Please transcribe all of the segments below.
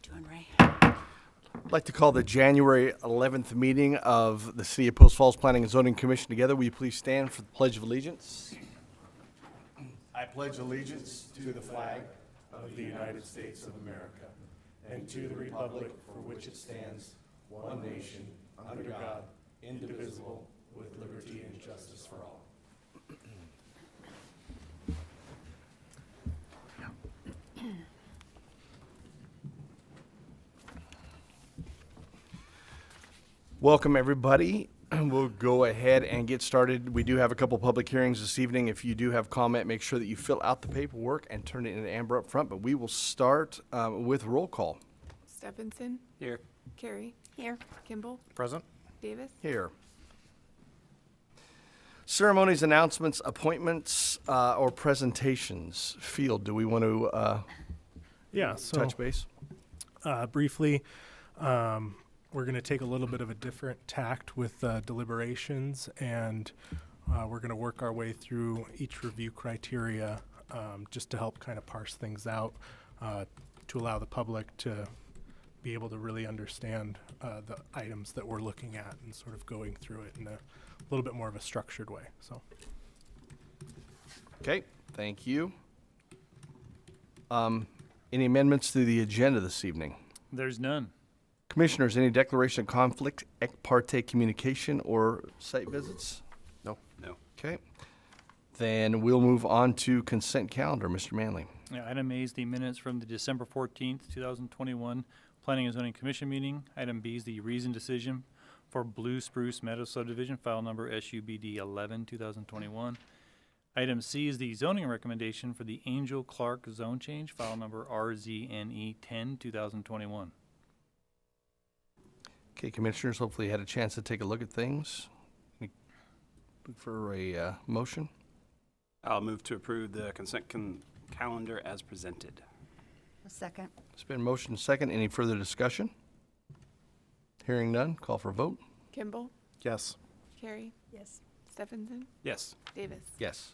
doing, Ray? I'd like to call the January 11th meeting of the City of Post Falls Planning and Zoning Commission together. Will you please stand for the Pledge of Allegiance? I pledge allegiance to the flag of the United States of America and to the republic for which it stands, one nation, under God, indivisible, with liberty and justice for all. Welcome, everybody. We'll go ahead and get started. We do have a couple public hearings this evening. If you do have comment, make sure that you fill out the paperwork and turn it in to Amber up front. But we will start with roll call. Stephenson. Here. Carey. Here. Kimball. Present. Davis. Here. Ceremonies, announcements, appointments, or presentations. Field, do we want to touch base? Briefly, we're going to take a little bit of a different tact with deliberations, and we're going to work our way through each review criteria just to help kind of parse things out to allow the public to be able to really understand the items that we're looking at and sort of going through it in a little bit more of a structured way. So, Okay, thank you. Any amendments to the agenda this evening? There's none. Commissioners, any declaration of conflict, ex parte communication, or site visits? No. No. Okay. Then we'll move on to consent calendar. Mr. Manley. Yeah, item A is the minutes from the December 14th, 2021 Planning and Zoning Commission meeting. Item B is the reasoned decision for Blue Spruce Meadow Subdivision, file number SUBD 11, 2021. Item C is the zoning recommendation for the Angel Clark zone change, file number RZNE 10, 2021. Okay, Commissioners, hopefully you had a chance to take a look at things. Look for a motion. I'll move to approve the consent calendar as presented. A second. It's been motion second. Any further discussion? Hearing none, call for a vote. Kimball. Yes. Carey. Yes. Stephenson. Yes. Davis. Yes.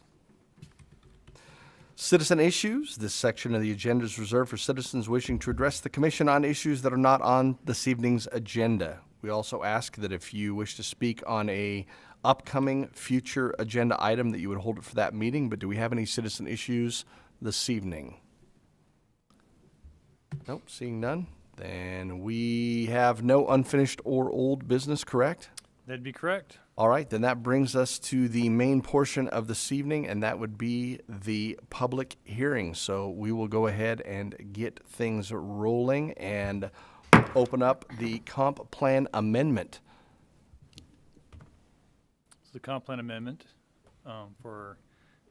Citizen issues. This section of the agenda is reserved for citizens wishing to address the commission on issues that are not on this evening's agenda. We also ask that if you wish to speak on a upcoming future agenda item that you would hold it for that meeting. But do we have any citizen issues this evening? Nope, seeing none. Then we have no unfinished or old business, correct? That'd be correct. All right, then that brings us to the main portion of this evening, and that would be the public hearing. So we will go ahead and get things rolling and open up the comp plan amendment. It's the comp plan amendment for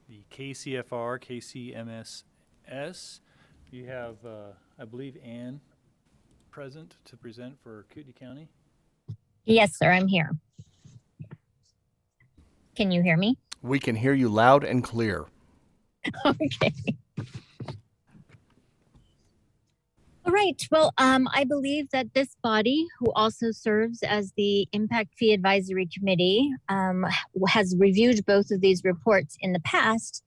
the KCFR, KCMSS. You have, I believe, Ann present to present for Kootenai County. Yes, sir, I'm here. Can you hear me? We can hear you loud and clear. Okay. All right. Well, I believe that this body, who also serves as the Impact Fee Advisory Committee, has reviewed both of these reports in the past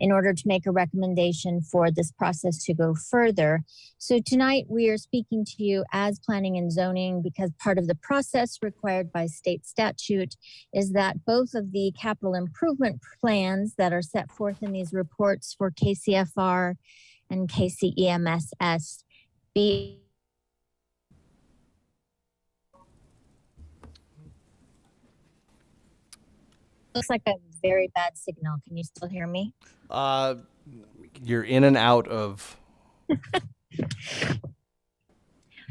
in order to make a recommendation for this process to go further. So tonight we are speaking to you as Planning and Zoning because part of the process required by state statute is that both of the capital improvement plans that are set forth in these reports for KCFR and KCEMSS be looks like a very bad signal. Can you still hear me? You're in and out of.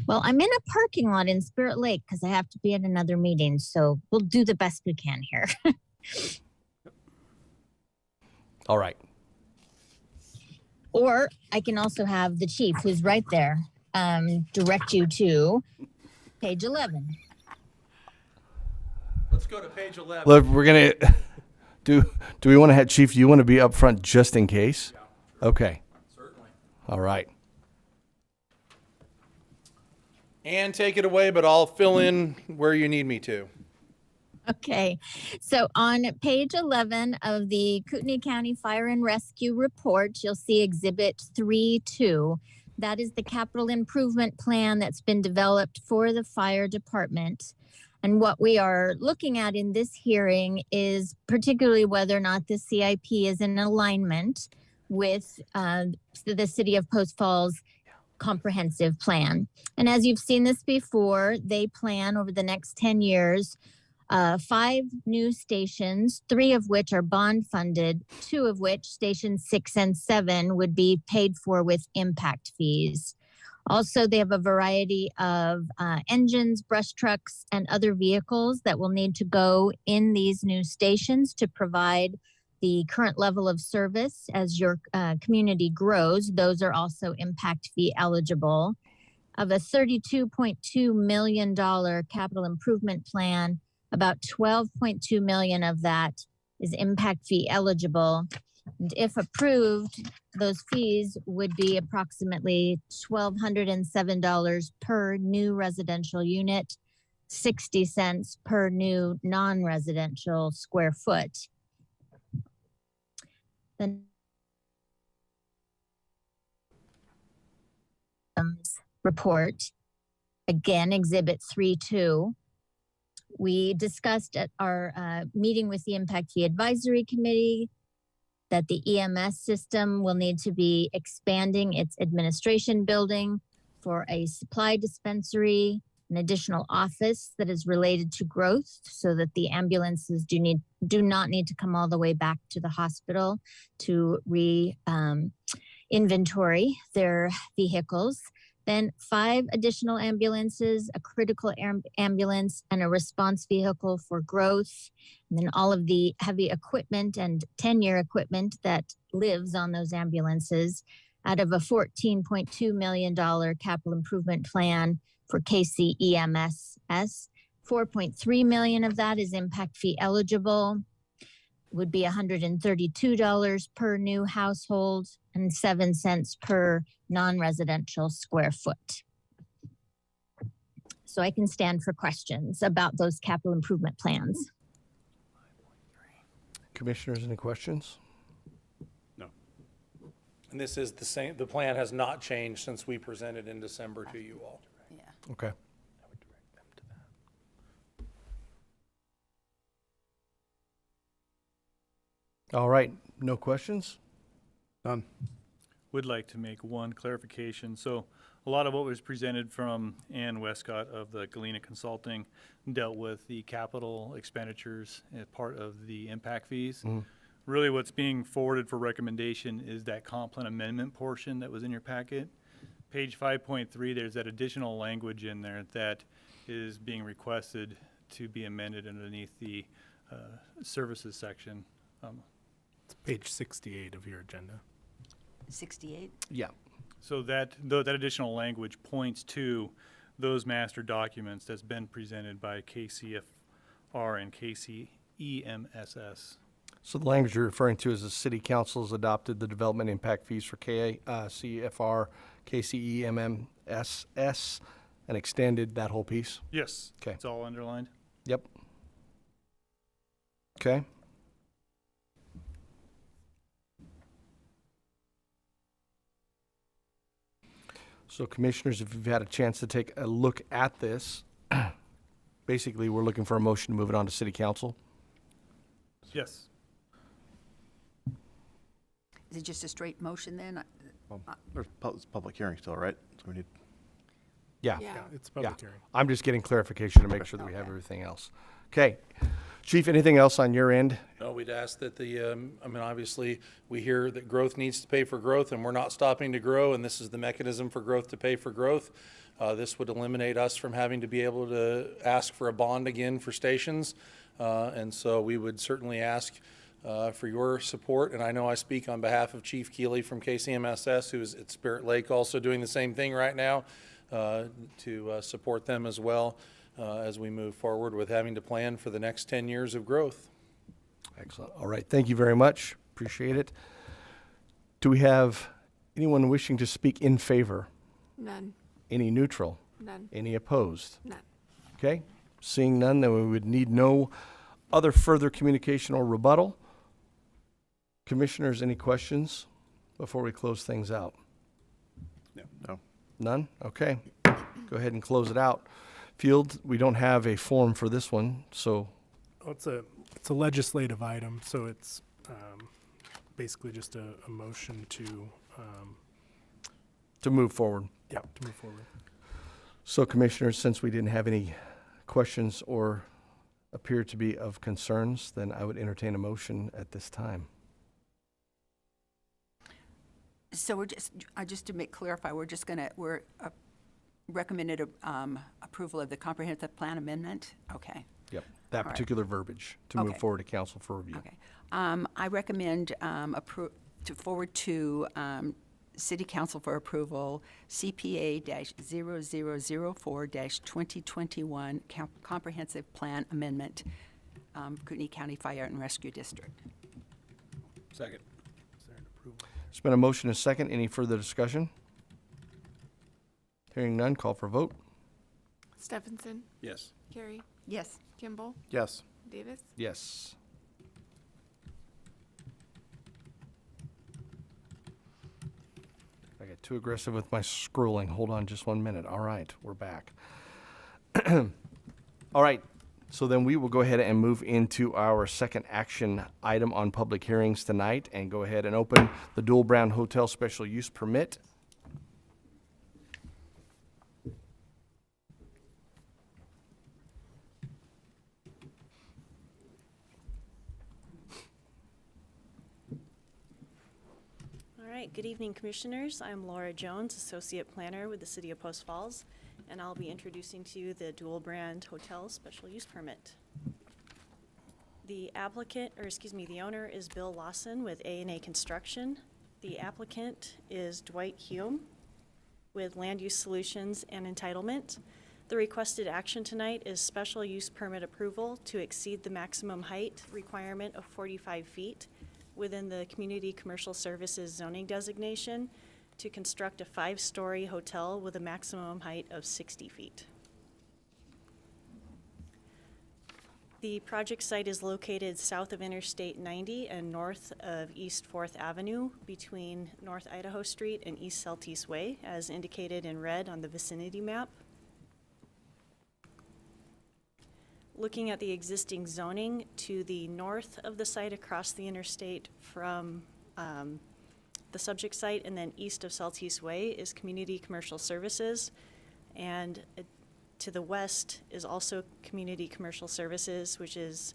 Well, I'm in a parking lot in Spirit Lake because I have to be at another meeting. So we'll do the best we can here. All right. Or I can also have the chief, who's right there, direct you to page 11. Let's go to page 11. Look, we're gonna do we want to have Chief? Do you want to be up front just in case? Yeah. Okay. Certainly. All right. And take it away, but I'll fill in where you need me to. Okay, so on page 11 of the Kootenai County Fire and Rescue Report, you'll see Exhibit 3-2. that is the capital improvement plan that's been developed for the fire department. And what we are looking at in this hearing is particularly whether or not the CIP is in alignment with the City of Post Falls comprehensive plan. And as you've seen this before, they plan over the next 10 years 5 new stations, 3 of which are bond funded, 2 of which, stations 6 and 7, would be paid for with impact fees. Also, they have a variety of engines, brush trucks, and other vehicles that will need to go in these new stations to provide the current level of service as your community grows. Those are also impact fee eligible. Of a $32.2 million capital improvement plan, about $12.2 million of that is impact fee eligible. And if approved, those fees would be approximately $1,207 per new residential unit, 60 cents per new non-residential square foot. The report, again, Exhibit 3.2. We discussed at our meeting with the Impact Fee Advisory Committee that the EMS system will need to be expanding its administration building for a supply dispensary, an additional office that is related to growth so that the ambulances do not need to come all the way back to the hospital to inventory their vehicles. Then 5 additional ambulances, a critical ambulance, and a response vehicle for growth. And then all of the heavy equipment and 10-year equipment that lives on those ambulances out of a $14.2 million capital improvement plan for KCEMSS. $4.3 million of that is impact fee eligible, would be $132 per new household and 7 cents per non-residential square foot. So I can stand for questions about those capital improvement plans. Commissioners, any questions? No. And this is the same, the plan has not changed since we presented in December to you all. Yeah. Okay. All right, no questions? None. Would like to make one clarification. So a lot of what was presented from Ann Westcott of the Galena Consulting dealt with the capital expenditures as part of the impact fees. Really what's being forwarded for recommendation is that comp plan amendment portion that was in your packet. Page 5.3, there's that additional language in there that is being requested to be amended underneath the services section. It's page 68 of your agenda. 68? Yeah. So that additional language points to those master documents that's been presented by KCFR and KCEMSS. So the language you're referring to is the city council has adopted the development impact fees for CFR, KCEMMSS, and extended that whole piece? Yes. Okay. It's all underlined. Yep. Okay. So commissioners, if you've had a chance to take a look at this, basically we're looking for a motion to move it on to city council. Yes. Is it just a straight motion then? There's public hearing still, right? So we need. Yeah. Yeah. It's a public Yeah. hearing. I'm just getting clarification to make sure that we have everything else. Okay. Chief, anything else on your end? No, we'd ask that obviously, we hear that growth needs to pay for growth, and we're not stopping to grow, and this is the mechanism for growth to pay for growth. This would eliminate us from having to be able to ask for a bond again for stations. And so we would certainly ask for your support, and I know I speak on behalf of Chief Keeley from KCMSS, who is at Spirit Lake also doing the same thing right now, to support them as well. As we move forward with having to plan for the next 10 years of growth. Excellent. All right. Thank you very much. Appreciate it. Do we have anyone wishing to speak in favor? None. Any neutral? None. Any opposed? None. Okay. Seeing none, then we would need no other further communication or rebuttal. Commissioners, any questions before we close things out? No. None? Okay. Go ahead and close it out. Field, we don't have a form for this one, so Well, it's a legislative item, so it's basically just a motion to to move forward. to move forward. So commissioners, since we didn't have any questions or appear to be of concerns, then I would entertain a motion at this time. So we're just to clarify, we're recommended approval of the comprehensive plan amendment? Okay, Yep. That All right. particular verbiage to move Okay. forward to council for review. okay. I recommend to forward to City Council for approval CPA-0004-2021 Comprehensive Plan Amendment, Kootenai County Fire and Rescue District. Second. Is there an approval? There's been a motion and a second. Any further discussion? Hearing none, call for vote. Stephenson, Yes. Carey, Yes. Kimball, Yes. Davis. Yes. I got too aggressive with my scrolling. Hold on just 1 minute. All right, we're back. All right, so then we will go ahead and move into our second action item on public hearings tonight and go ahead and open the Dual Brown Hotel Special Use Permit. All right, good evening, Commissioners. I'm Laura Jones, Associate Planner with the City of Post Falls, and I'll be introducing to you the Dual Brand Hotel Special Use Permit. The owner is Bill Lawson with A&A Construction. The applicant is Dwight Hume with Land Use Solutions and Entitlement. The requested action tonight is special use permit approval to exceed the maximum height requirement of 45 feet within the Community Commercial Services zoning designation to construct a 5-story hotel with a maximum height of 60 feet. The project site is located south of Interstate 90 and north of East 4th Avenue between North Idaho Street and East Celtice Way, as indicated in red on the Vicinity map. Looking at the existing zoning, to the north of the site across the interstate from the subject site and then east of Celtice Way is Community Commercial Services, and to the west is also Community Commercial Services, which is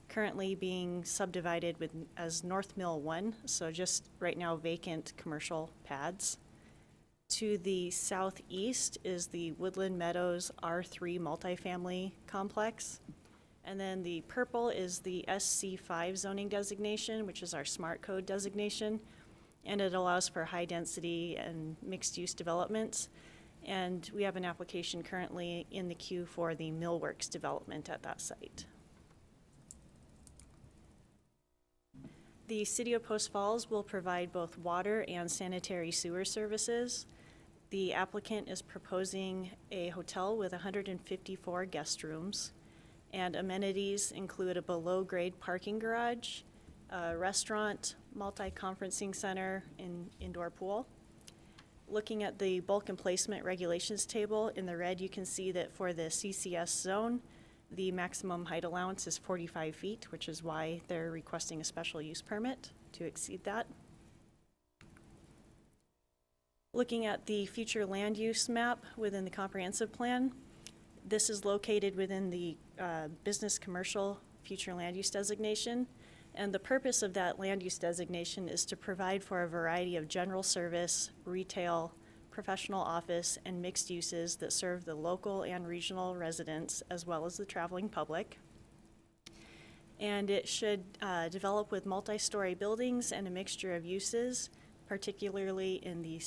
currently being subdivided as North Mill 1, so just right now vacant commercial pads. To the southeast is the Woodland Meadows R3 multifamily complex. And then the purple is the SC5 zoning designation, which is our smart code designation. And it allows for high density and mixed use developments. And we have an application currently in the queue for the Millworks development at that site. The City of Post Falls will provide both water and sanitary sewer services. The applicant is proposing a hotel with 154 guest rooms, and amenities include a below-grade parking garage, a restaurant, multi-conferencing center, and indoor pool. Looking at the bulk and placement regulations table, in the red you can see that for the CCS zone, the maximum height allowance is 45 feet, which is why they're requesting a special use permit to exceed that. Looking at the future land use map within the comprehensive plan, this is located within the business commercial future land use designation. And the purpose of that land use designation is to provide for a variety of general service, retail, professional office, and mixed uses that serve the local and regional residents as well as the traveling public. And it should develop with multi-story buildings and a mixture of uses, particularly in the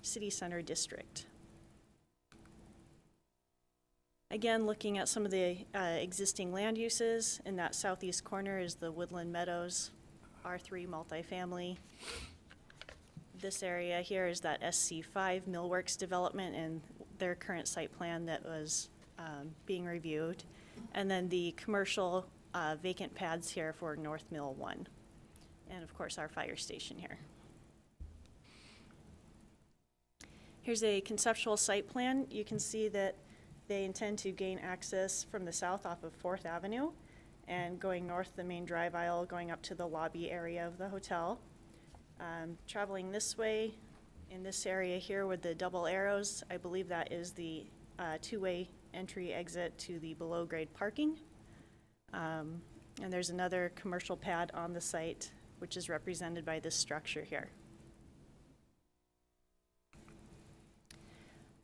city center district. Again, looking at some of the existing land uses, in that southeast corner is the Woodland Meadows R3 multifamily. This area here is that SC5 Millworks development and their current site plan that was being reviewed. And then the commercial vacant pads here for North Mill 1. And of course our fire station here. Here's a conceptual site plan. You can see that they intend to gain access from the south off of 4th Avenue and going north the main drive aisle, going up to the lobby area of the hotel. Traveling this way, in this area here with the double arrows, I believe that is the two-way entry exit to the below-grade parking. And there's another commercial pad on the site, which is represented by this structure here.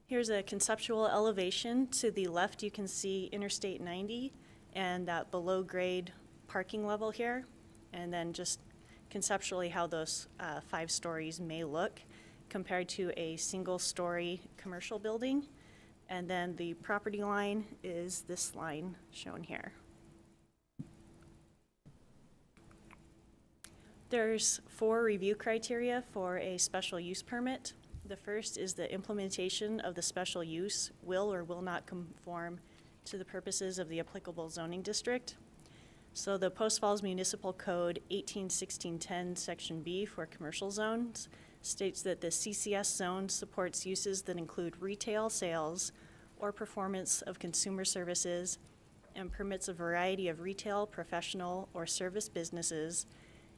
Here's a conceptual elevation. To the left, you can see Interstate 90 and that below-grade parking level here, and then just conceptually how those 5 stories may look compared to a single-story commercial building. And then the property line is this line shown here. There's 4 review criteria for a special use permit. The first is the implementation of the special use will or will not conform to the purposes of the applicable zoning district. So the Post Falls Municipal Code 181610 Section B for commercial zones states that the CCS zone supports uses that include retail sales or performance of consumer services and permits a variety of retail, professional, or service businesses,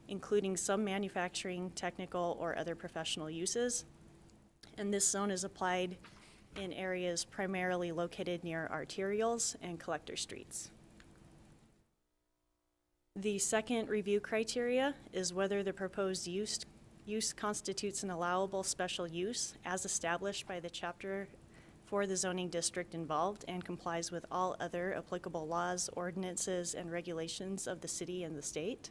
including some manufacturing, technical, or other professional uses. And this zone is applied in areas primarily located near arterials and collector streets. The second review criteria is whether the proposed use constitutes an allowable special use as established by the chapter for the zoning district involved and complies with all other applicable laws, ordinances, and regulations of the city and the state.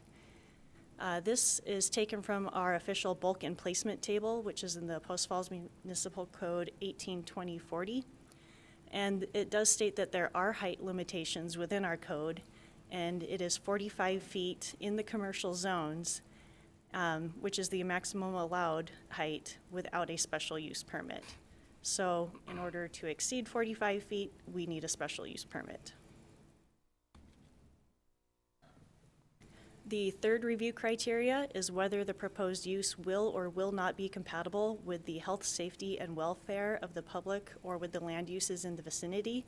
This is taken from our official bulk and placement table, which is in the Post Falls Municipal Code 182040. And it does state that there are height limitations within our code, and it is 45 feet in the commercial zones, which is the maximum allowed height without a special use permit. So in order to exceed 45 feet, we need a special use permit. The third review criteria is whether the proposed use will or will not be compatible with the health, safety, and welfare of the public or with the land uses in the vicinity.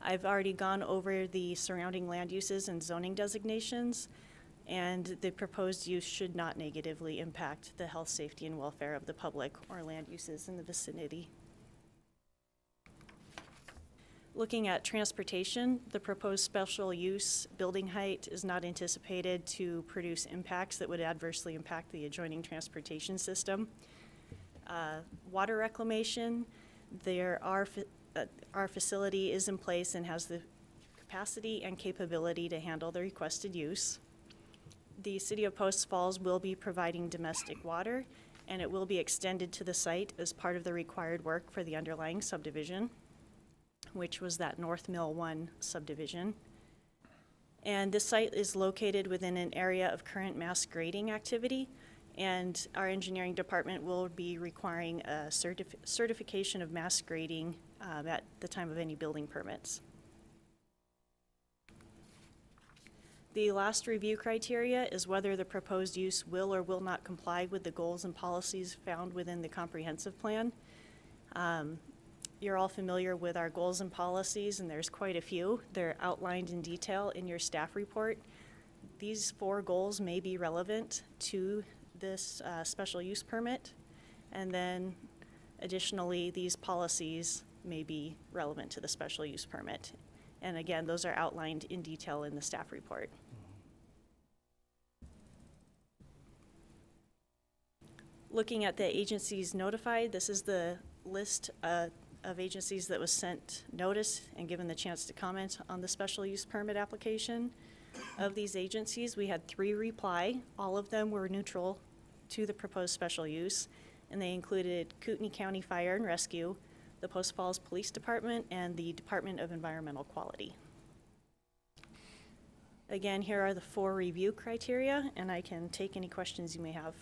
I've already gone over the surrounding land uses and zoning designations, and the proposed use should not negatively impact the health, safety, and welfare of the public or land uses in the vicinity. Looking at transportation, the proposed special use building height is not anticipated to produce impacts that would adversely impact the adjoining transportation system. Water reclamation, our facility is in place and has the capacity and capability to handle the requested use. The City of Post Falls will be providing domestic water, and it will be extended to the site as part of the required work for the underlying subdivision, which was that North Mill 1 subdivision. And this site is located within an area of current mass grading activity, and our engineering department will be requiring a certification of mass grading at the time of any building permits. The last review criteria is whether the proposed use will or will not comply with the goals and policies found within the comprehensive plan. You're all familiar with our goals and policies, and there's quite a few. They're outlined in detail in your staff report. These 4 goals may be relevant to this special use permit, and then additionally, these policies may be relevant to the special use permit. And again, those are outlined in detail in the staff report. Looking at the agencies notified, this is the list of agencies that was sent notice and given the chance to comment on the special use permit application. Of these agencies, we had 3 reply. All of them were neutral to the proposed special use, and they included Kootenai County Fire and Rescue, the Post Falls Police Department, and the Department of Environmental Quality. Again, here are the 4 review criteria, and I can take any questions you may have.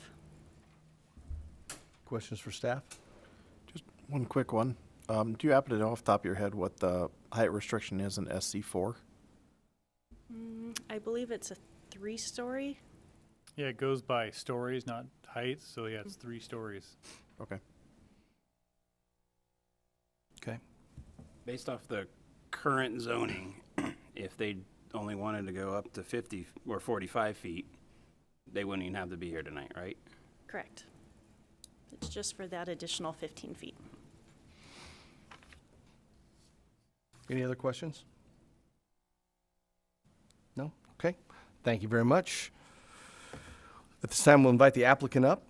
Questions for staff? Just one quick one. Do you happen to know off the top of your head what the height restriction is in SC4? I believe it's a 3-story. Yeah, it goes by stories, not heights, so yeah, it's 3 stories. Okay. Okay. Based off the current zoning, if they only wanted to go up to 50 or 45 feet, they wouldn't even have to be here tonight, right? Correct. It's just for that additional 15 feet. Any other questions? No? Okay. Thank you very much. At this time, we'll invite the applicant up.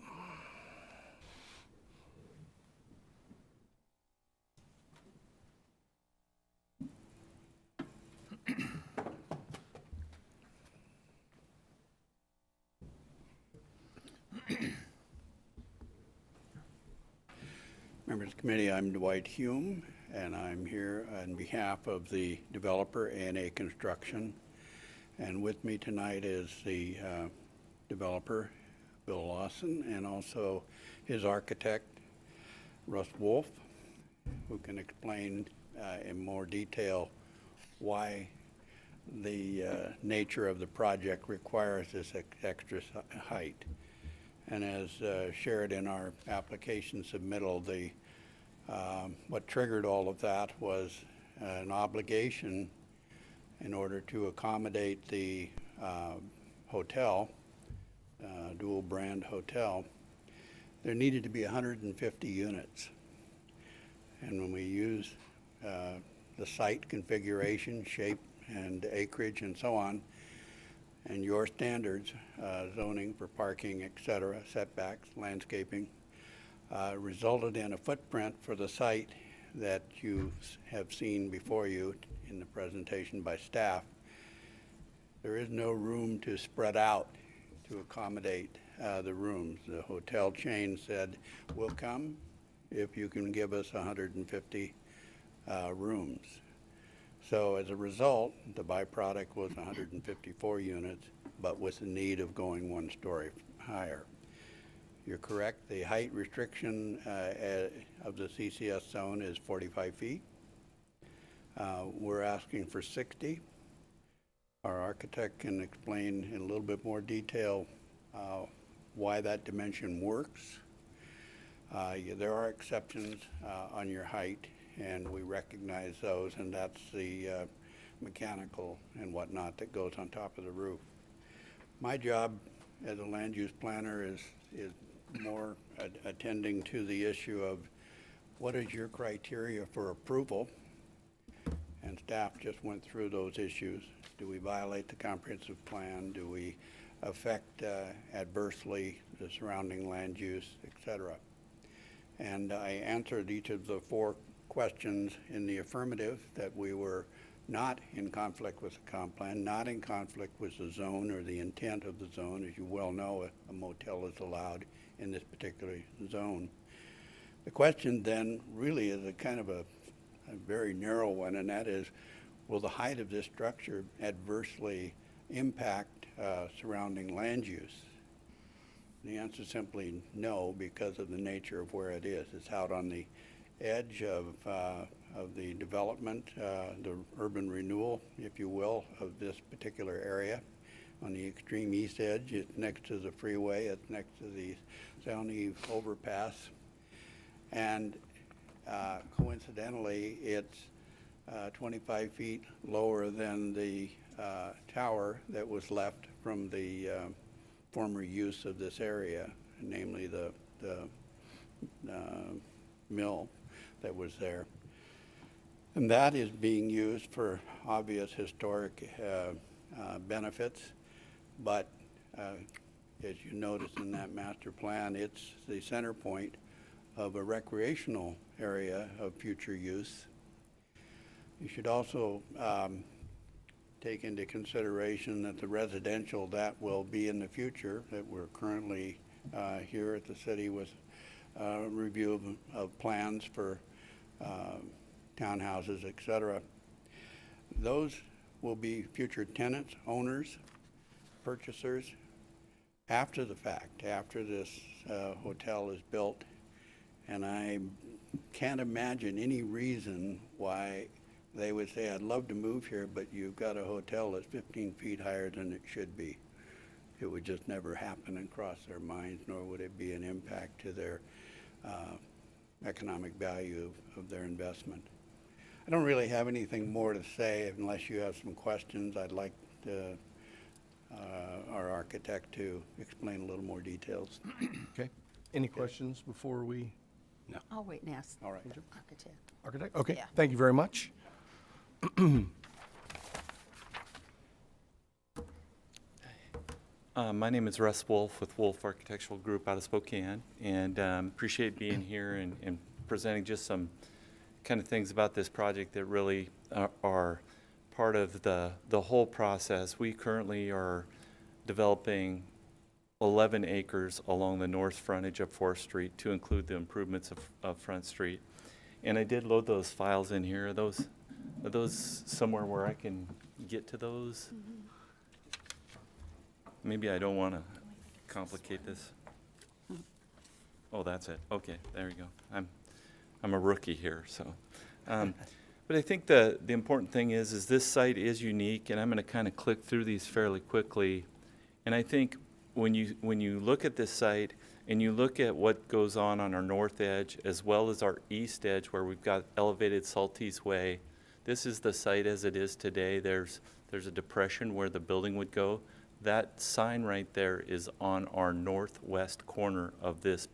Members of the committee, I'm Dwight Hume, and I'm here on behalf of the developer, A&A Construction. And with me tonight is the developer, Bill Lawson, and also his architect, Russ Wolf, who can explain in more detail why the nature of the project requires this extra height. And as shared in our application submittal, what triggered all of that was an obligation in order to accommodate the hotel, dual brand hotel. There needed to be 150 units. And when we use the site configuration, shape, and acreage, and so on, and your standards, zoning for parking, et cetera, setbacks, landscaping, resulted in a footprint for the site that you have seen before you in the presentation by staff. There is no room to spread out to accommodate the rooms. The hotel chain said, we'll come if you can give us 150 rooms. So as a result, the byproduct was 154 units, but with the need of going one story higher. You're correct. The height restriction of the CCS zone is 45 feet. We're asking for 60. Our architect can explain in a little bit more detail why that dimension works. There are exceptions on your height, and we recognize those, and that's the mechanical and whatnot that goes on top of the roof. My job as a land use planner is more attending to the issue of what is your criteria for approval, and staff just went through those issues. Do we violate the comprehensive plan? Do we affect adversely the surrounding land use, et cetera? And I answered each of the 4 questions in the affirmative, that we were not in conflict with the comp plan, not in conflict with the zone or the intent of the zone. As you well know, a motel is allowed in this particular zone. The question then really is a kind of a very narrow one, and that is, will the height of this structure adversely impact surrounding land use? The answer is simply no, because of the nature of where it is. It's out on the edge of the development, the urban renewal, if you will, of this particular area. On the extreme east edge, it's next to the freeway, it's next to the Sound Eve overpass, and coincidentally, it's 25 feet lower than the tower that was left from the former use of this area, namely the mill that was there. And that is being used for obvious historic benefits, but as you notice in that master plan, it's the center point of a recreational area of future use. You should also take into consideration that the residential that will be in the future, that we're currently here at the city with review of plans for townhouses, et cetera. Those will be future tenants, owners, purchasers after the fact, after this hotel is built. And I can't imagine any reason why they would say, I'd love to move here, but you've got a hotel that's 15 feet higher than it should be. It would just never happen and cross their minds, nor would it be an impact to their economic value of their investment. I don't really have anything more to say unless you have some questions. I'd like our architect to explain a little more details. Okay. Any questions before we? I'll wait and ask. All right. Architect. Architect? Okay, Yeah. thank you very much. My name is Russ Wolf with Wolf Architectural Group out of Spokane, and appreciate being here and presenting just some kind of things about this project that really are part of the whole process. We currently are developing 11 acres along the north frontage of 4th Street to include the improvements of Front Street. And I did load those files in here. Are those somewhere where I can get to those? Maybe I don't want to complicate this. Oh, that's it. Okay, there you go. I'm a rookie here, so. But I think the important thing is this site is unique, and I'm going to kind of click through these fairly quickly. And I think when you look at this site and you look at what goes on our north edge as well as our east edge where we've got elevated Saltese Way, this is the site as it is today. There's a depression where the building would go. That sign right there is on our northwest corner of this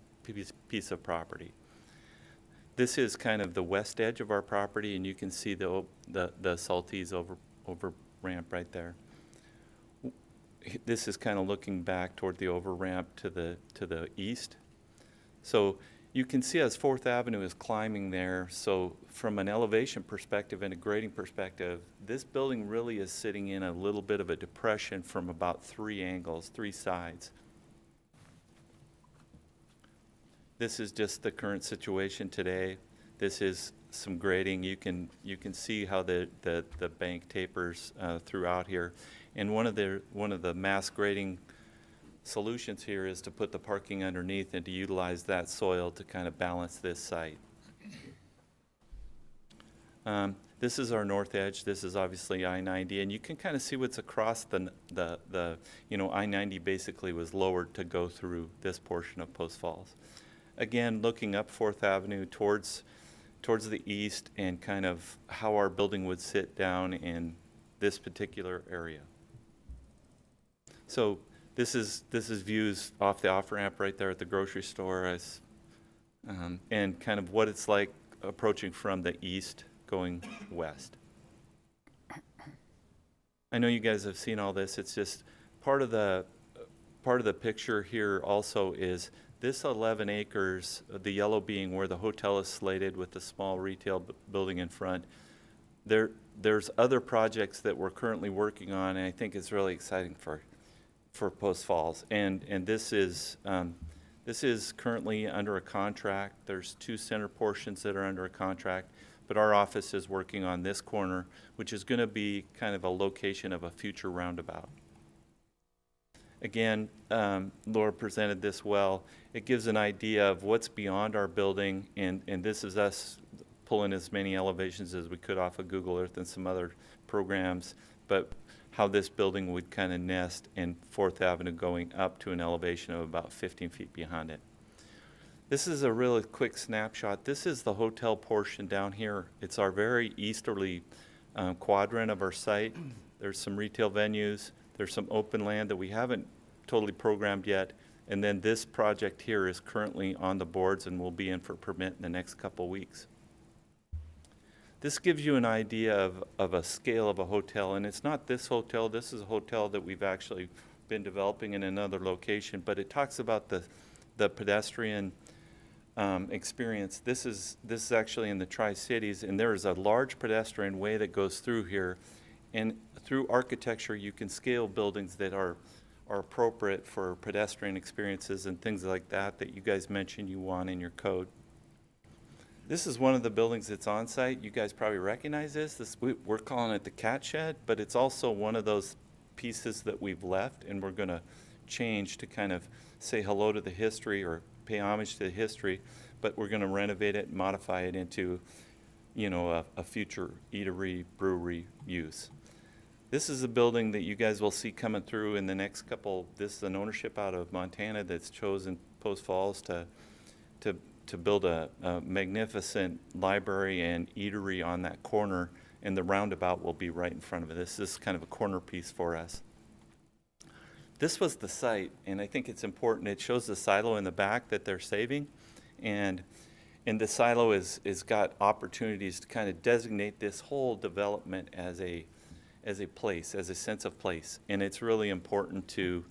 piece of property. This is kind of the west edge of our property, and you can see the Saltese over ramp right there. This is kind of looking back toward the over ramp to the east. So you can see as 4th Avenue is climbing there. So from an elevation perspective and a grading perspective, this building really is sitting in a little bit of a depression from about 3 angles, 3 sides. This is just the current situation today. This is some grading. You can see how the bank tapers throughout here. And one of the mass grading solutions here is to put the parking underneath and to utilize that soil to kind of balance this site. This is our north edge. This is obviously I-90, and you can kind of see what's across the I-90 basically was lowered to go through this portion of Post Falls. Again, looking up 4th Avenue towards the east and kind of how our building would sit down in this particular area. So this is views off the off-ramp right there at the grocery store and kind of what it's like approaching from the east going west. I know you guys have seen all this. It's just part of the picture here also is this 11 acres, the yellow being where the hotel is slated with the small retail building in front. There's other projects that we're currently working on, and I think it's really exciting for Post Falls. And this is currently under a contract. There's 2 center portions that are under a contract, but our office is working on this corner, which is going to be kind of a location of a future roundabout. Again, Laura presented this well. It gives an idea of what's beyond our building, and this is us pulling as many elevations as we could off of Google Earth and some other programs, but how this building would kind of nest in 4th Avenue going up to an elevation of about 15 feet behind it. This is a really quick snapshot. This is the hotel portion down here. It's our very easterly quadrant of our site. There's some retail venues. There's some open land that we haven't totally programmed yet. And then this project here is currently on the boards and will be in for permit in the next couple weeks. This gives you an idea of a scale of a hotel. And it's not this hotel. This is a hotel that we've actually been developing in another location. But it talks about the pedestrian experience. This is actually in the Tri-Cities. And there is a large pedestrian way that goes through here. And through architecture, you can scale buildings that are appropriate for pedestrian experiences and things like that you guys mentioned you want in your code. This is one of the buildings that's on site. You guys probably recognize this. We're calling it the cat shed, but it's also one of those pieces that we've left, and we're going to change to kind of say hello to the history or pay homage to the history, but we're going to renovate it and modify it into, a future eatery, brewery use. This is a building that you guys will see coming through in the next couple. This is an ownership out of Montana that's chosen Post Falls to to build a magnificent library and eatery on that corner, and the roundabout will be right in front of it. This is kind of a corner piece for us. This was the site, and I think it's important. It shows the silo in the back that they're saving, and the silo is got opportunities to kind of designate this whole development as a place, as a sense of place. And it's really important to,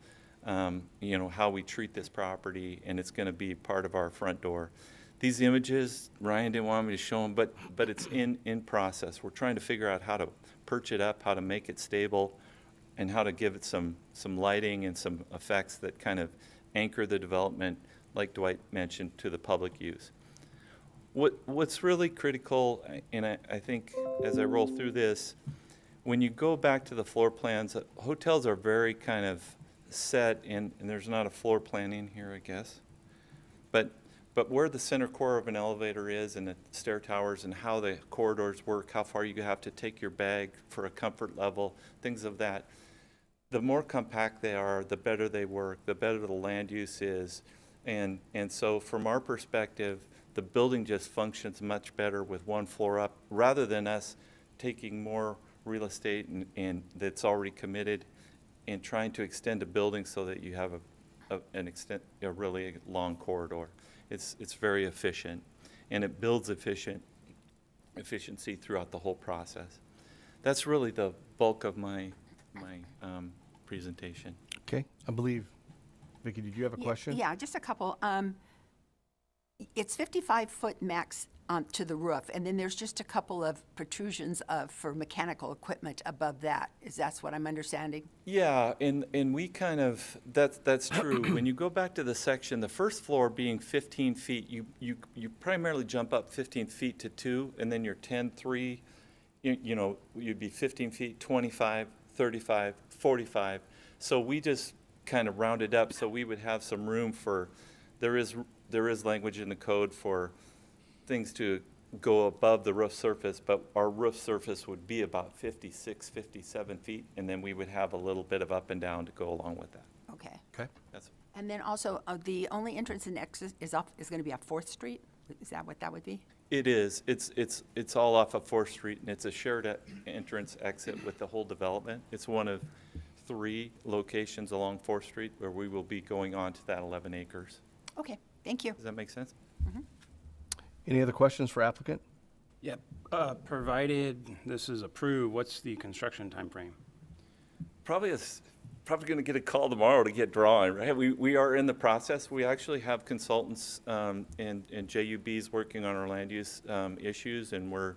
how we treat this property, and it's going to be part of our front door. These images, Ryan didn't want me to show them, but it's in process. We're trying to figure out how to perch it up, how to make it stable, and how to give it some lighting and some effects that kind of anchor the development, like Dwight mentioned, to the public use. What's really critical, and I think as I roll through this, when you go back to the floor plans, hotels are very kind of set, and there's not a floor plan in here, I guess. But where the center core of an elevator is, and the stair towers, and how the corridors work, how far you have to take your bag for a comfort level, things of that. The more compact they are, the better they work, the better the land use is. And so from our perspective, the building just functions much better with one floor up, rather than us taking more real estate and that's already committed and trying to extend a building so that you have a really long corridor. It's very efficient, and it builds efficiency throughout the whole process. That's really the bulk of my presentation. Okay, I believe, Vicki, did you have a question? Yeah, just a couple. It's 55-foot max to the roof, and then there's just a couple of protrusions for mechanical equipment above that. That's what I'm understanding? Yeah, and we kind of, that's true. When you go back to the section, the first floor being 15 feet, you primarily jump up 15 feet to 2, and then you're 10, 3, you'd be 15 feet, 25, 35, 45. So we just kind of rounded up so we would have some room for, there is language in the code for things to go above the roof surface, but our roof surface would be about 56, 57 feet, and then we would have a little bit of up and down to go along with that. Okay. Okay. And then also, the only entrance and exit is going to be off 4th Street? Is that what that would be? It is. It's all off of 4th Street, and it's a shared entrance exit with the whole development. It's one of 3 locations along 4th Street where we will be going on to that 11 acres. Okay, thank you. Does that make sense? Mm-hmm. Any other questions for applicant? Yep. Provided this is approved, what's the construction timeframe? Probably going to get a call tomorrow to get drawing, right? We are in the process. We actually have consultants and JUBs working on our land use issues, and we're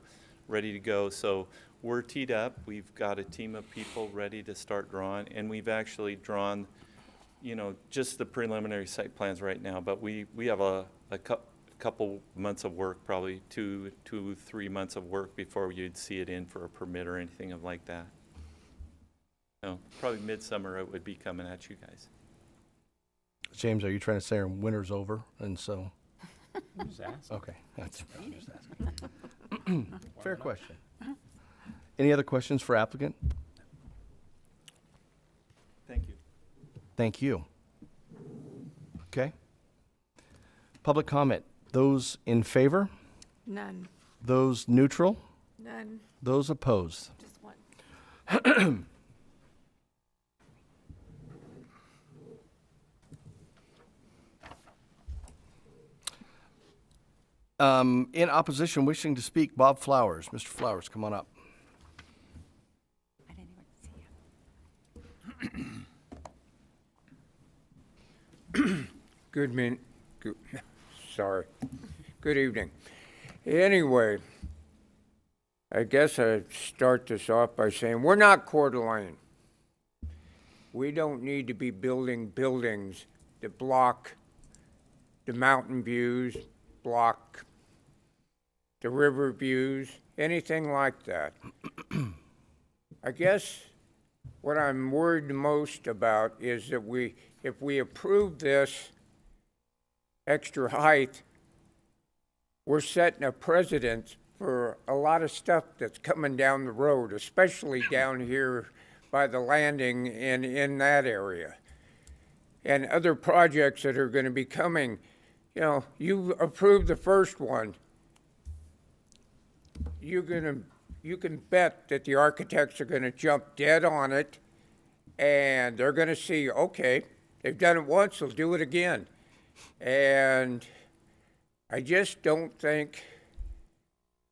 ready to go. So we're teed up. We've got a team of people ready to start drawing, and we've actually drawn, just the preliminary site plans right now. But we have a couple months of work, probably 2-3 months of work before you'd see it in for a permit or anything like that. No, probably midsummer it would be coming at you guys. James, are you trying to say our winter's over, and so? Just ask. Okay, that's fair question. Any other questions for applicant? Thank you. Thank you. Okay. Public comment. Those in favor? None. Those neutral? None. Those opposed? Just one. In opposition, wishing to speak, Bob Flowers. Mr. Flowers, come on up. I didn't even see you. Good evening. Anyway, I guess I'd start this off by saying we're not Coeur d'Alene. We don't need to be building buildings that block the mountain views, block the river views, anything like that. I guess what I'm worried the most about is that if we approve this extra height, we're setting a precedent for a lot of stuff that's coming down the road, especially down here by the landing and in that area. And other projects that are going to be coming You know, you approved the first one. You can bet that the architects are gonna jump dead on it, and they're gonna see, okay, they've done it once, they'll do it again. And I just don't think,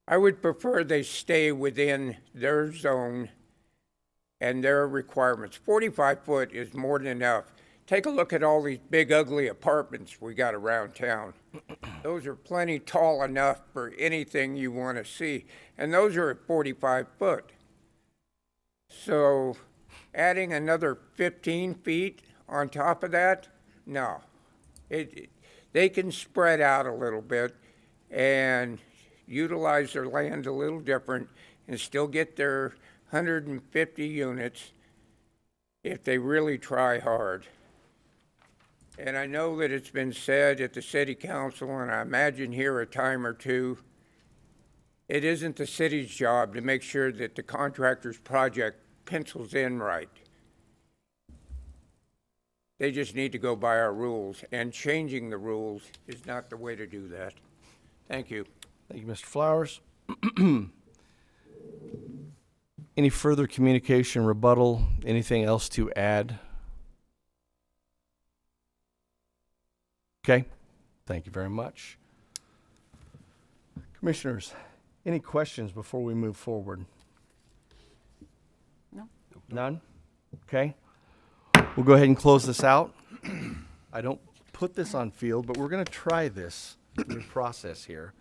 I would prefer they stay within their zone and their requirements. 45 foot is more than enough. Take a look at all these big ugly apartments we got around town. Those are plenty tall enough for anything you want to see, and those are at 45 foot. So adding another 15 feet on top of that, no. They can spread out a little bit and utilize their land a little different and still get their 150 units if they really try hard. And I know that it's been said at the city council, and I imagine here a time or two, it isn't the city's job to make sure that the contractor's project pencils in right. They just need to go by our rules, and changing the rules is not the way to do that. Thank you. Thank you, Mr. Flowers. Any further communication, rebuttal, anything else to add? Okay, thank you very much. Commissioners, any questions before we move forward? No. None? Okay. We'll go ahead and close this out. I don't put this on field, but we're going to try this new process here.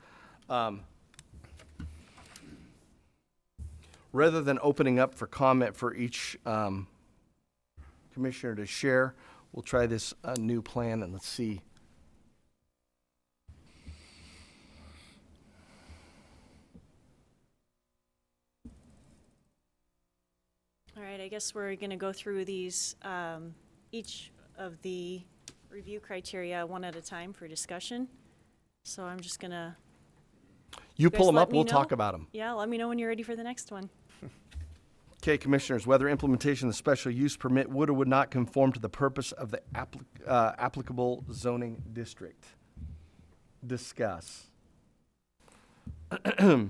Rather than opening up for comment for each commissioner to share, we'll try this new plan and let's see. All right, I guess we're going to go through these, each of the review criteria one at a time for discussion. So I'm just going to... You pull guys them let up, me we'll know. talk about them. Yeah, let me know when you're ready for the next one. Okay, Commissioners, whether implementation of the special use permit would or would not conform to the purpose of the applicable zoning district. Discuss. I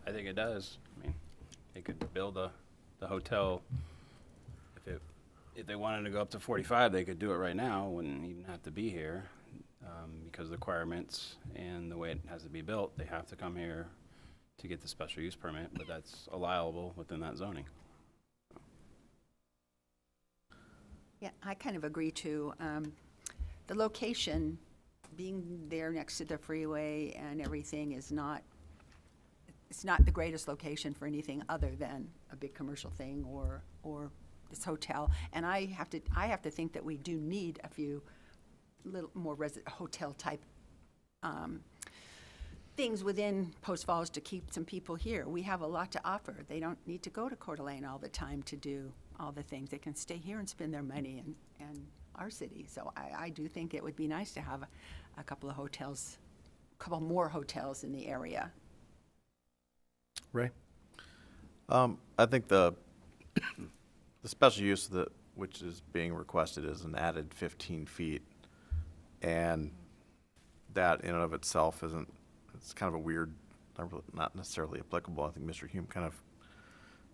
think it does. I mean, they could build the hotel. If they wanted to go up to 45, they could do it right now. Wouldn't even have to be here because of the requirements and the way it has to be built. They have to come here to get the special use permit, but that's allowable within that zoning. Yeah, I kind of agree too. The location, being there next to the freeway and everything is not, it's not the greatest location for anything other than a big commercial thing or this hotel. And I have to think that we do need a few little more hotel type things within Post Falls to keep some people here. We have a lot to offer. They don't need to go to Coeur d'Alene all the time to do all the things. They can stay here and spend their money in our city. So I do think it would be nice to have a couple of hotels, a couple more hotels in the area. Ray? I think the special use which is being requested is an added 15 feet. And that in and of itself isn't, it's kind of a weird, not necessarily applicable. I think Mr. Hume kind of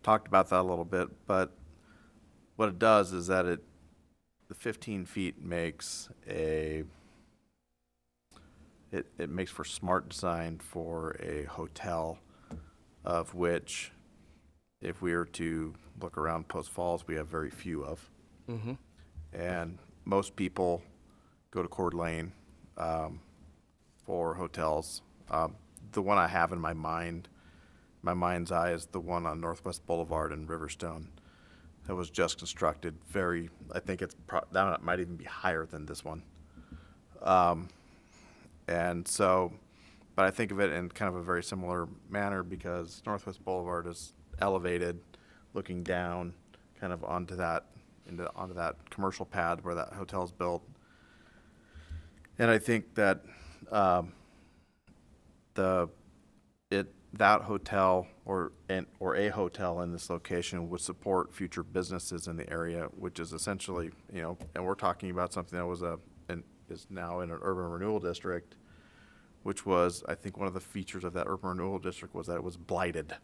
talked about that a little bit, but what it does is that the 15 feet makes it makes for smart design for a hotel, of which if we were to look around Post Falls, we have very few of. Mm-hmm. And most people go to Coeur d'Alene for hotels. The one I have in my mind's eye is the one on Northwest Boulevard in Riverstone. It was just constructed I think that might even be higher than this one. And so, but I think of it in kind of a very similar manner because Northwest Boulevard is elevated, looking down kind of onto that commercial pad where that hotel is built. And I think that that hotel or a hotel in this location would support future businesses in the area, which is essentially, and we're talking about something that was is now in an urban renewal district, which was, I think one of the features of that urban renewal district was that it was blighted.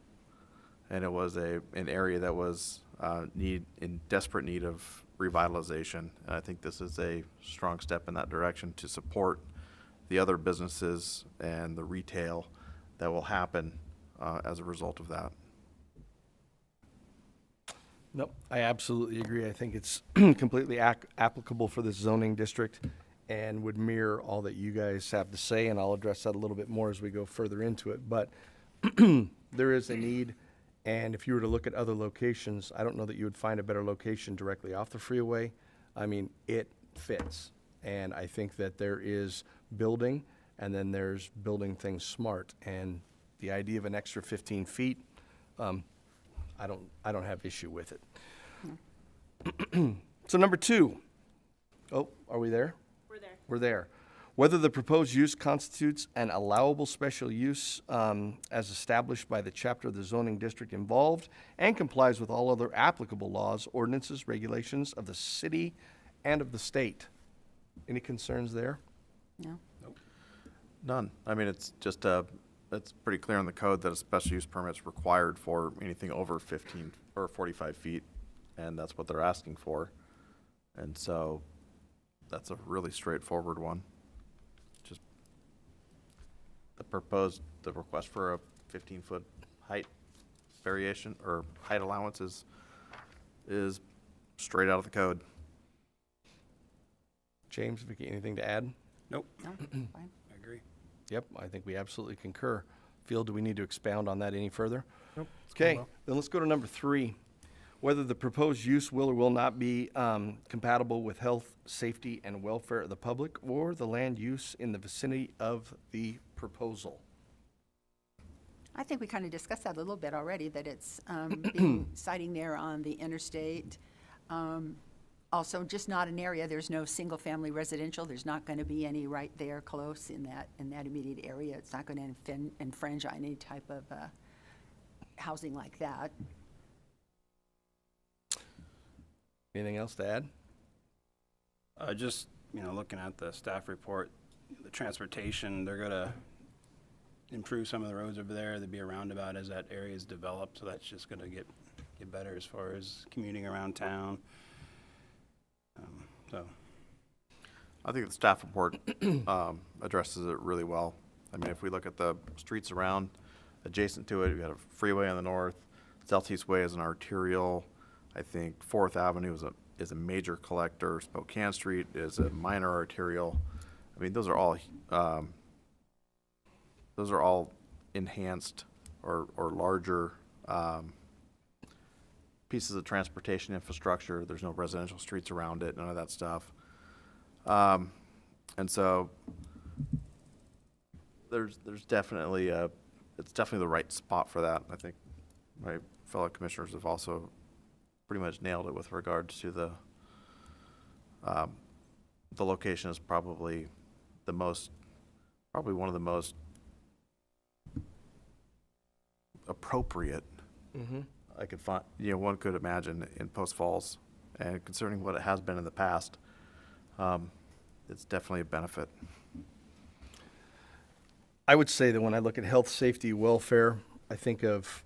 And it was an area that was in desperate need of revitalization. And I think this is a strong step in that direction to support the other businesses and the retail that will happen as a result of that. Nope, I absolutely agree. I think it's completely applicable for this zoning district and would mirror all that you guys have to say, and I'll address that a little bit more as we go further into it. But there is a need, and if you were to look at other locations, I don't know that you would find a better location directly off the freeway. I mean, it fits, and I think that there is building, and then there's building things smart, and the idea of an extra 15 feet, I don't have issue with it. So number 2. Oh, are we there? We're there. We're there. Whether the proposed use constitutes an allowable special use as established by the chapter of the zoning district involved and complies with all other applicable laws, ordinances, regulations of the city and of the state. Any concerns there? No? None. I mean, it's just it's pretty clear in the code that a special use permit is required for anything over 15 or 45 feet, and that's what they're asking for. And so that's a really straightforward one. Just the request for a 15-foot height variation or height allowance is straight out of the code. James, Vicky, anything to add? Nope, No? Fine. I agree. Yep, I think we absolutely concur. Phil, do we need to expound on that any further? Nope. it's going Okay, well. then let's go to number 3. Whether the proposed use will or will not be compatible with health, safety, and welfare of the public or the land use in the vicinity of the proposal. I think we kind of discussed that a little bit already, that it's siting there on the interstate. Also, just not an area, there's no single-family residential. There's not going to be any right there close in that immediate area. It's not going to infringe on any type of housing like that. Anything else to add? Just, looking at the staff report, the transportation, they're gonna improve some of the roads over there. There'd be a roundabout as that area is developed, so that's just gonna get better as far as commuting around town. So, I think the staff report addresses it really well. I mean, if we look at the streets around, adjacent to it, we got a freeway on the north. Southeast Way is an arterial. I think 4th Avenue is a major collector. Spokane Street is a minor arterial. I mean, those are all enhanced or larger pieces of transportation infrastructure. There's no residential streets around it, none of that stuff. And so there's definitely it's definitely the right spot for that. I think my fellow commissioners have also pretty much nailed it with regards to the location is probably one of the most appropriate I could find, one could imagine in Post Falls, and concerning what it has been in the past, it's definitely a benefit. I would say that when I look at health, safety, welfare, I think of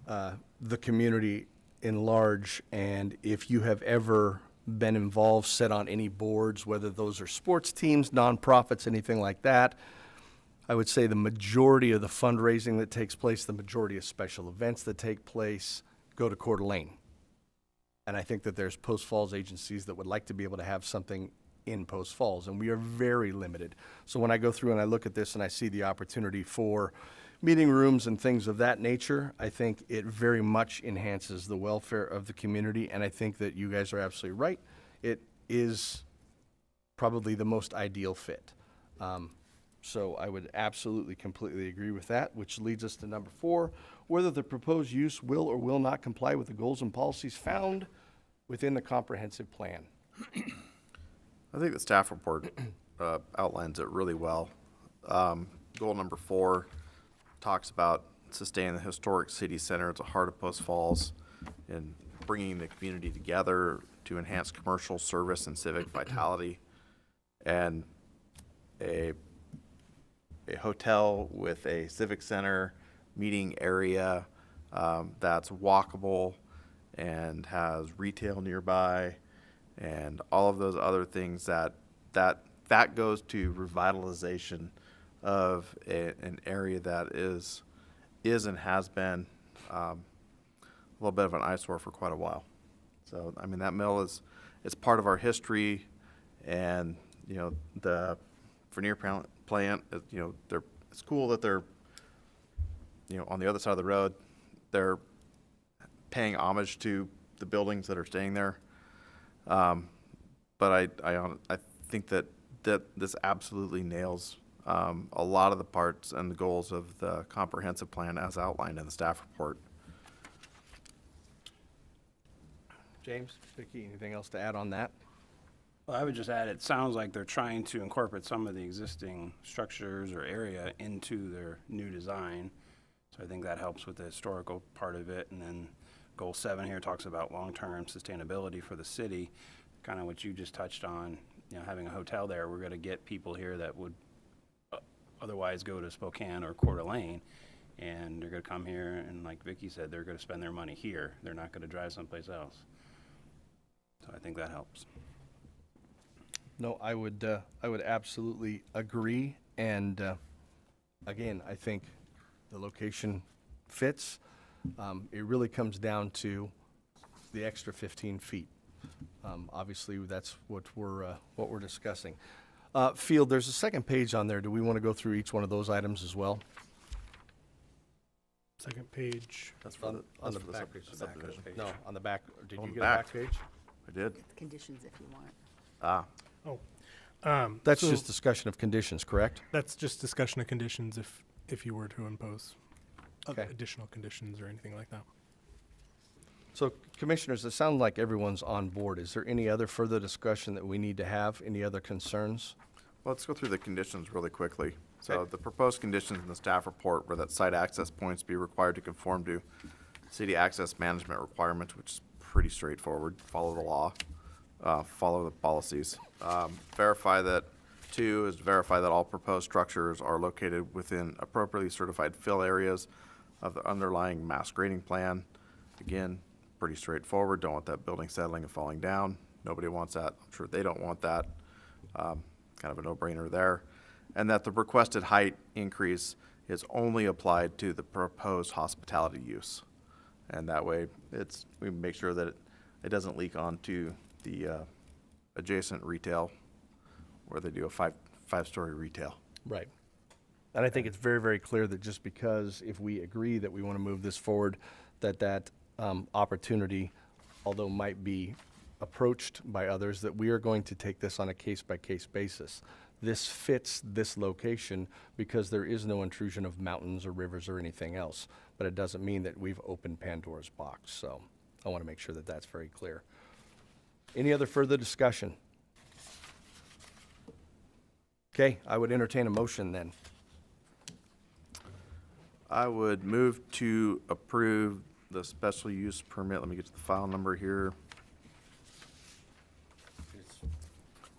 the community in large, and if you have ever been involved, set on any boards, whether those are sports teams, nonprofits, anything like that, I would say the majority of the fundraising that takes place, the majority of special events that take place, go to Coeur d'Alene. And I think that there's Post Falls agencies that would like to be able to have something in Post Falls, and we are very limited. So when I go through and I look at this and I see the opportunity for meeting rooms and things of that nature, I think it very much enhances the welfare of the community, and I think that you guys are absolutely right. It is probably the most ideal fit. So I would absolutely, completely agree with that, which leads us to number 4, whether the proposed use will or will not comply with the goals and policies found within the comprehensive plan. I think the staff report outlines it really well. Goal number 4 talks about sustaining the historic city center at the heart of Post Falls and bringing the community together to enhance commercial service and civic vitality. and a hotel with a civic center, meeting area that's walkable and has retail nearby, and all of those other things that goes to revitalization of an area that is and has been a little bit of an eyesore for quite a while. So, I mean, that mill it's part of our history, and, you know, the veneer plant, it's cool that they're, you know, on the other side of the road. They're paying homage to the buildings that are staying there. But I think that this absolutely nails a lot of the parts and the goals of the comprehensive plan as outlined in the staff report. James, Vicki, anything else to add on that? Well, I would just add, it sounds like they're trying to incorporate some of the existing structures or area into their new design. So I think that helps with the historical part of it. And then Goal 7 here talks about long-term sustainability for the city, kind of what you just touched on. You know, having a hotel there, we're going to get people here that would otherwise go to Spokane or Coeur d'Alene, and they're going to come here, and like Vicki said, they're going to spend their money here. They're not going to drive someplace else. So I think that helps. No, I would absolutely agree. And again, I think the location fits. It really comes down to the extra 15 feet. Obviously, that's what we're discussing. Field, there's a second page on there. Do we want to go through each one of those items as well? Second page. That's for the, On that's the for the back. subdivision. No, on the back. Did On you the get a back page? I did. Conditions if you want. That's So just discussion of conditions, correct? that's just discussion of conditions if you were to impose Okay. additional conditions or anything like that. So, commissioners, it sounds like everyone's on board. Is there any other further discussion that we need to have? Any other concerns? Well, let's go through the conditions really quickly. So Okay. the proposed conditions in the staff report were that site access points be required to conform to city access management requirements, which is pretty straightforward. Follow the law, follow the policies. Verify that all proposed structures are located within appropriately certified fill areas of the underlying mass grading plan. Again, pretty straightforward. Don't want that building settling and falling down. Nobody wants that. I'm sure they don't want that. Kind of a no-brainer there. And that the requested height increase is only applied to the proposed hospitality use. And that way, we make sure that it doesn't leak onto the adjacent retail where they do a five-story retail. Right. And I think it's very, very clear that just because if we agree that we want to move this forward, that opportunity, although might be approached by others, that we are going to take this on a case-by-case basis. This fits this location because there is no intrusion of mountains or rivers or anything else, but it doesn't mean that we've opened Pandora's box. So I want to make sure that that's very clear. Any other further discussion? Okay, I would entertain a motion then. I would move to approve the special use permit. Let me get to the file number here.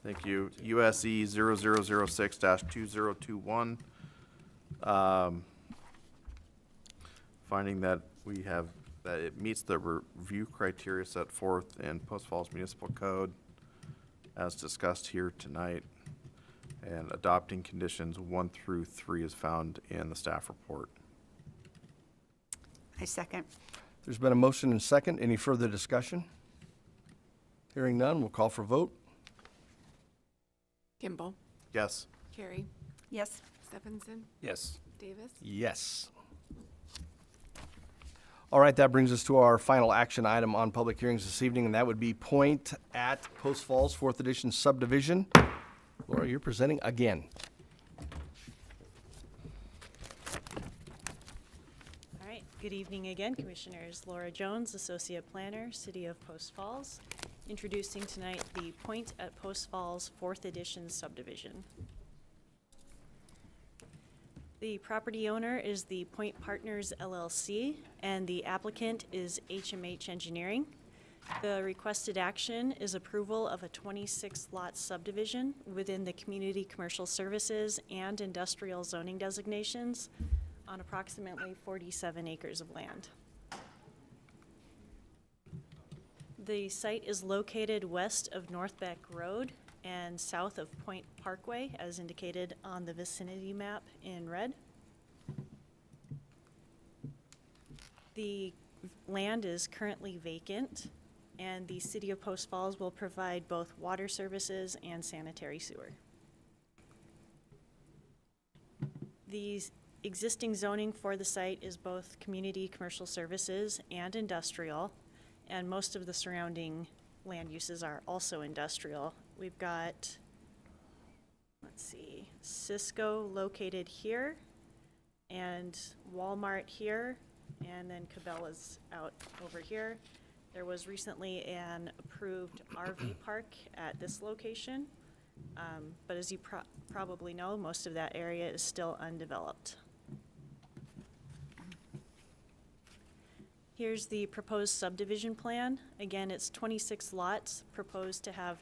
Thank you. USE 0006-2021. Finding that that it meets the review criteria set forth in Post Falls Municipal Code as discussed here tonight. And adopting conditions 1 through 3 is found in the staff report. I second. There's been a motion and second. Any further discussion? Hearing none, we'll call for vote. Kimball, Yes. Carey, Yes. Stephenson, Yes. Davis. Yes. All right, that brings us to our final action item on public hearings this evening, and that would be point at Post Falls 4th Edition Subdivision. Laura, you're presenting again. All right, good evening again, Commissioners. Laura Jones, Associate Planner, City of Post Falls, introducing tonight the Point at Post Falls 4th Edition Subdivision. The property owner is the Point Partners LLC, and the applicant is HMH Engineering. The requested action is approval of a 26-lot subdivision within the community commercial services and industrial zoning designations on approximately 47 acres of land. The site is located west of North Beck Road and south of Point Parkway, as indicated on the vicinity map in red. The land is currently vacant, and the City of Post Falls will provide both water services and sanitary sewer. The existing zoning for the site is both community commercial services and industrial, and most of the surrounding land uses are also industrial. We've got, let's see, Cisco located here, and Walmart here, and then Cabela's out over here. There was recently an approved RV park at this location, but as you probably know, most of that area is still undeveloped. Here's the proposed subdivision plan. Again, it's 26 lots proposed to have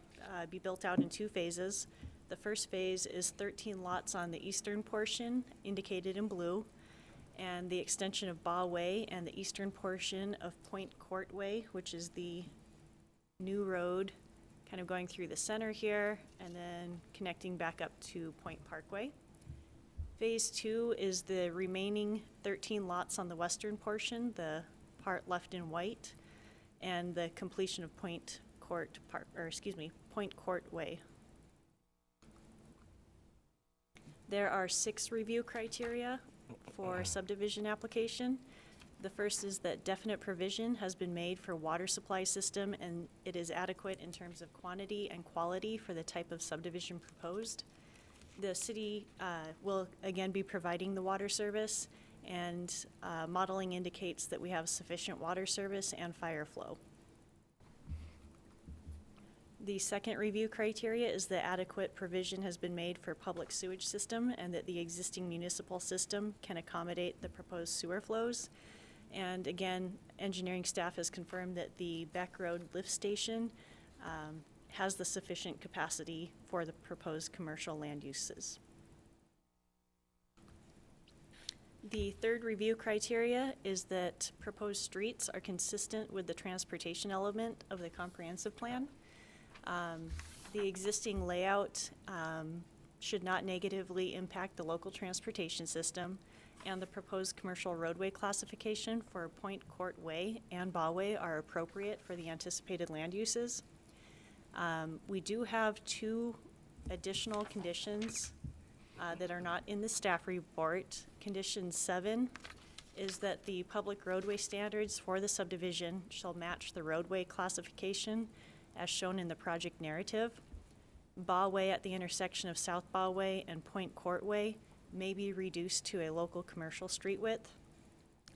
be built out in 2 phases. The first phase is 13 lots on the eastern portion, indicated in blue, and the extension of Baugh Way and the eastern portion of Point Court Way, which is the new road kind of going through the center here and then connecting back up to Point Parkway. Phase 2 is the remaining 13 lots on the western portion, the part left in white, and the completion of Point Court Way. There are 6 review criteria for subdivision application. The first is that definite provision has been made for water supply system and it is adequate in terms of quantity and quality for the type of subdivision proposed. The city will again be providing the water service, and modeling indicates that we have sufficient water service and fire flow. The second review criteria is that adequate provision has been made for public sewage system and that the existing municipal system can accommodate the proposed sewer flows. And again, engineering staff has confirmed that the Beck Road lift station has the sufficient capacity for the proposed commercial land uses. The third review criteria is that proposed streets are consistent with the transportation element of the comprehensive plan. The existing layout should not negatively impact the local transportation system, and the proposed commercial roadway classification for Point Court Way and Baugh Way are appropriate for the anticipated land uses. We do have 2 additional conditions that are not in the staff report. Condition 7 is that the public roadway standards for the subdivision shall match the roadway classification as shown in the project narrative. Baugh Way at the intersection of South Baugh Way and Point Court Way may be reduced to a local commercial street width.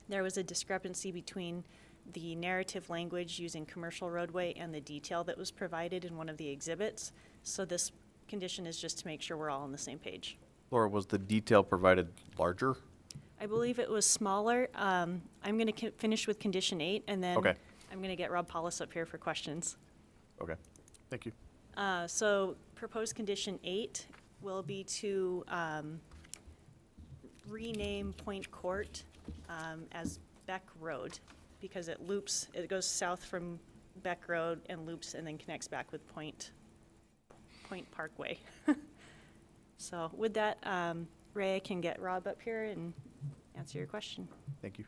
There was a discrepancy between the narrative language using commercial roadway and the detail that was provided in one of the exhibits. So this condition is just to make sure we're all on the same page. Laura, was the detail provided larger? I believe it was smaller. I'm going to finish with condition 8, and then Okay. I'm going to get Rob Paulus up here for questions. Okay, thank you. So proposed condition 8 will be to rename Point Court as Beck Road, because it goes south from Beck Road and loops and then connects back with Point Parkway. So with that, Ray, I can get Rob up here and answer your question. Thank you.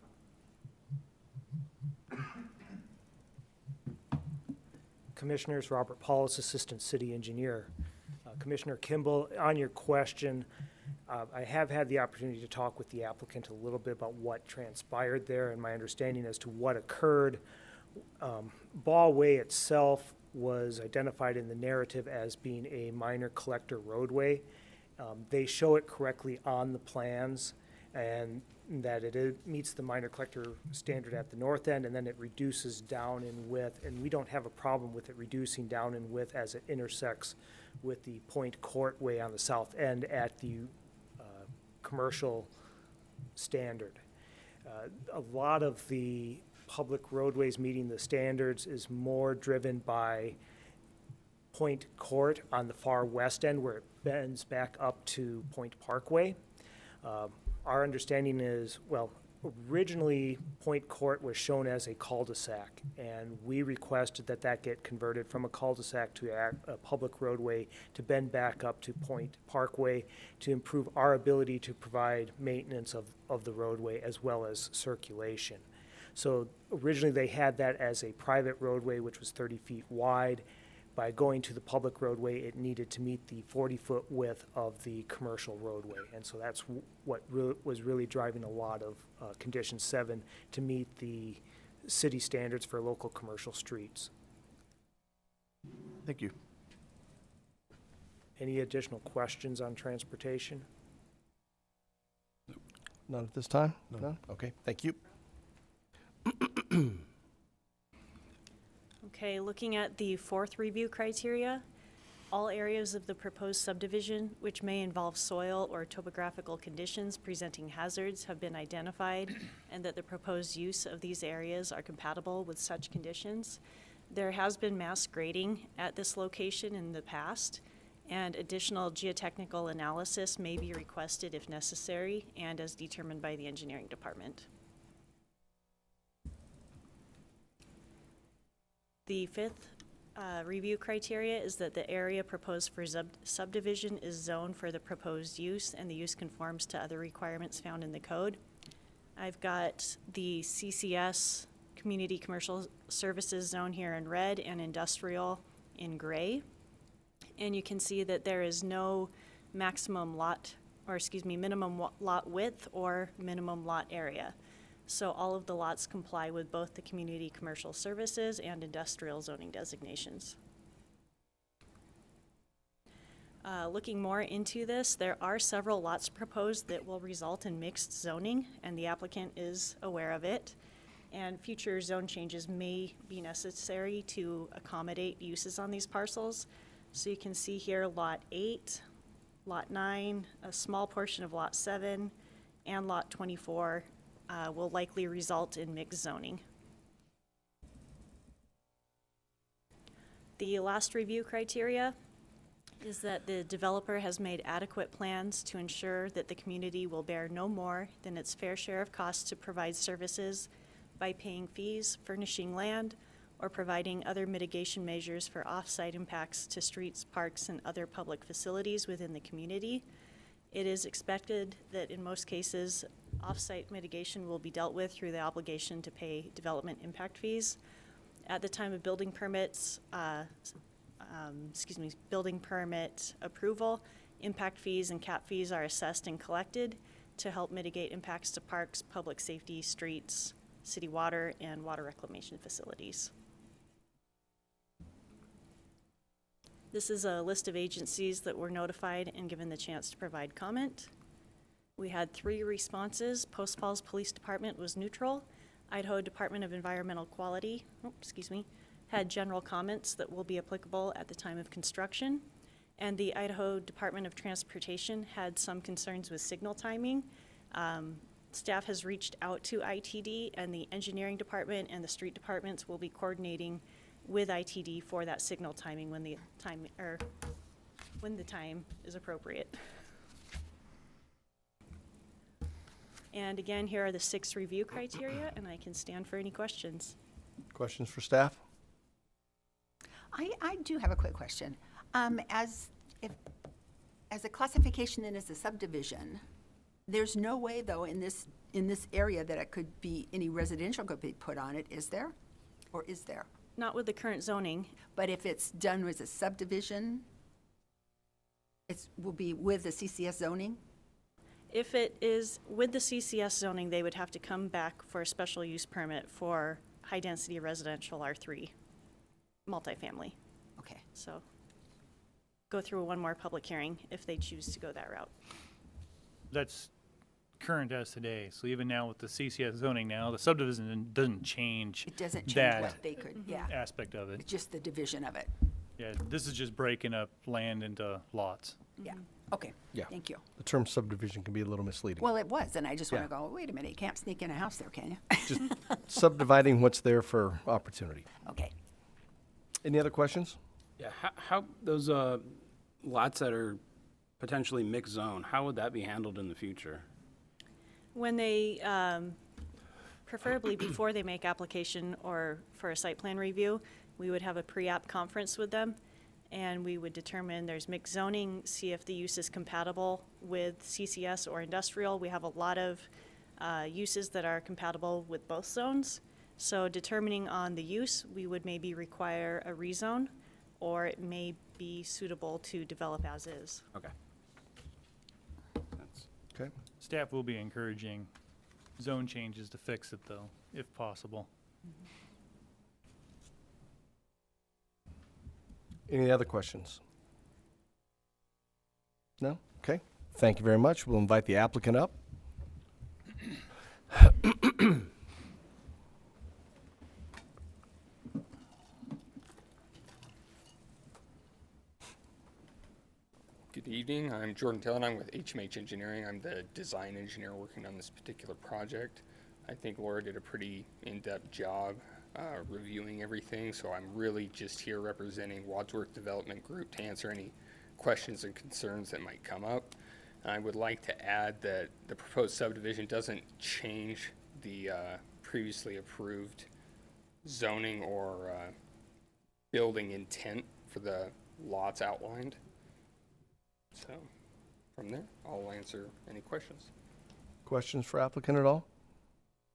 Commissioners, Robert Paulus, Assistant City Engineer. Commissioner Kimball, on your question, I have had the opportunity to talk with the applicant a little bit about what transpired there and my understanding as to what occurred. Baugh Way itself was identified in the narrative as being a minor collector roadway. They show it correctly on the plans, and that it meets the minor collector standard at the north end, and then it reduces down in width, and we don't have a problem with it reducing down in width as it intersects with the Point Court Way on the south end at the commercial standard. A lot of the public roadways meeting the standards is more driven by Point Court on the far west end where it bends back up to Point Parkway. Our understanding is, well, originally Point Court was shown as a cul-de-sac, and we requested that that get converted from a cul-de-sac to a public roadway to bend back up to Point Parkway to improve our ability to provide maintenance of the roadway as well as circulation. So originally they had that as a private roadway, which was 30 feet wide. By going to the public roadway, it needed to meet the 40-foot width of the commercial roadway. And so that's what was really driving a lot of Condition 7 to meet the city standards for local commercial streets. Thank you. Any additional questions on transportation? None at this time? No? Okay, thank you. Okay, looking at the fourth review criteria, all areas of the proposed subdivision which may involve soil or topographical conditions presenting hazards have been identified, and that the proposed use of these areas are compatible with such conditions. There has been mass grading at this location in the past, and additional geotechnical analysis may be requested if necessary and as determined by the engineering department. The fifth review criteria is that the area proposed for subdivision is zoned for the proposed use and the use conforms to other requirements found in the code. I've got the CCS, Community Commercial Services zone here in red and industrial in gray. And you can see that there is no minimum lot width or minimum lot area. So all of the lots comply with both the community commercial services and industrial zoning designations. Looking more into this, there are several lots proposed that will result in mixed zoning, and the applicant is aware of it. And future zone changes may be necessary to accommodate uses on these parcels. So you can see here Lot 8, Lot 9, a small portion of Lot 7, and Lot 24 will likely result in mixed zoning. The last review criteria is that the developer has made adequate plans to ensure that the community will bear no more than its fair share of costs to provide services by paying fees, furnishing land, or providing other mitigation measures for off-site impacts to streets, parks, and other public facilities within the community. It is expected that in most cases, off-site mitigation will be dealt with through the obligation to pay development impact fees. At the time of building permits, building permit approval, impact fees and cap fees are assessed and collected to help mitigate impacts to parks, public safety, streets, city water, and water reclamation facilities. This is a list of agencies that were notified and given the chance to provide comment. We had 3 responses. Post Falls Police Department was neutral. Idaho Department of Environmental Quality, had general comments that will be applicable at the time of construction. And the Idaho Department of Transportation had some concerns with signal timing. Staff has reached out to ITD, and the engineering department and the street departments will be coordinating with ITD for that signal timing when the time is appropriate. And again, here are the 6 review criteria, and I can stand for any questions. Questions for staff? I do have a quick question. As a classification and as a subdivision, there's no way though in this area that it could be any residential could be put on it, is there? Or is there? Not with the current zoning. But if it's done as a subdivision, it will be with the CCS zoning? If it is with the CCS zoning, they would have to come back for a special use permit for high-density residential R3 multifamily. Okay. So go through one more public hearing if they choose to go that route. That's current as today. So even now with the CCS zoning now, the subdivision doesn't change. It doesn't change that what they could, yeah. aspect of it. It's just the division of it. Yeah, this is just breaking up land into lots. Yeah, Okay, Yeah. thank you. The term subdivision can be a little misleading. Well, it was, and I just want to Yeah. go, wait a minute, you can't sneak in a house there, can you? Just subdividing what's there for opportunity. Okay. Any other questions? Yeah, how those lots that are potentially mixed zone, how would that be handled in the future? When they, preferably before they make application or for a site plan review, we would have a pre-app conference with them, and we would determine there's mixed zoning, see if the use is compatible with CCS or industrial. We have a lot of uses that are compatible with both zones. So determining on the use, we would maybe require a rezone, or it may be suitable to develop as is. Okay. That's Okay. Staff will be encouraging zone changes to fix it, though, if possible. Any other questions? No? Okay. Thank you very much. We'll invite the applicant up. Good evening. I'm Jordan Taylor, and I'm with HMH Engineering. I'm the design engineer working on this particular project. I think Laura did a pretty in-depth job reviewing everything, so I'm really just here representing Wadsworth Development Group to answer any questions and concerns that might come up. And I would like to add that the proposed subdivision doesn't change the previously approved zoning or building intent for the lots outlined. So from there, I'll answer any questions. Questions for applicant at all?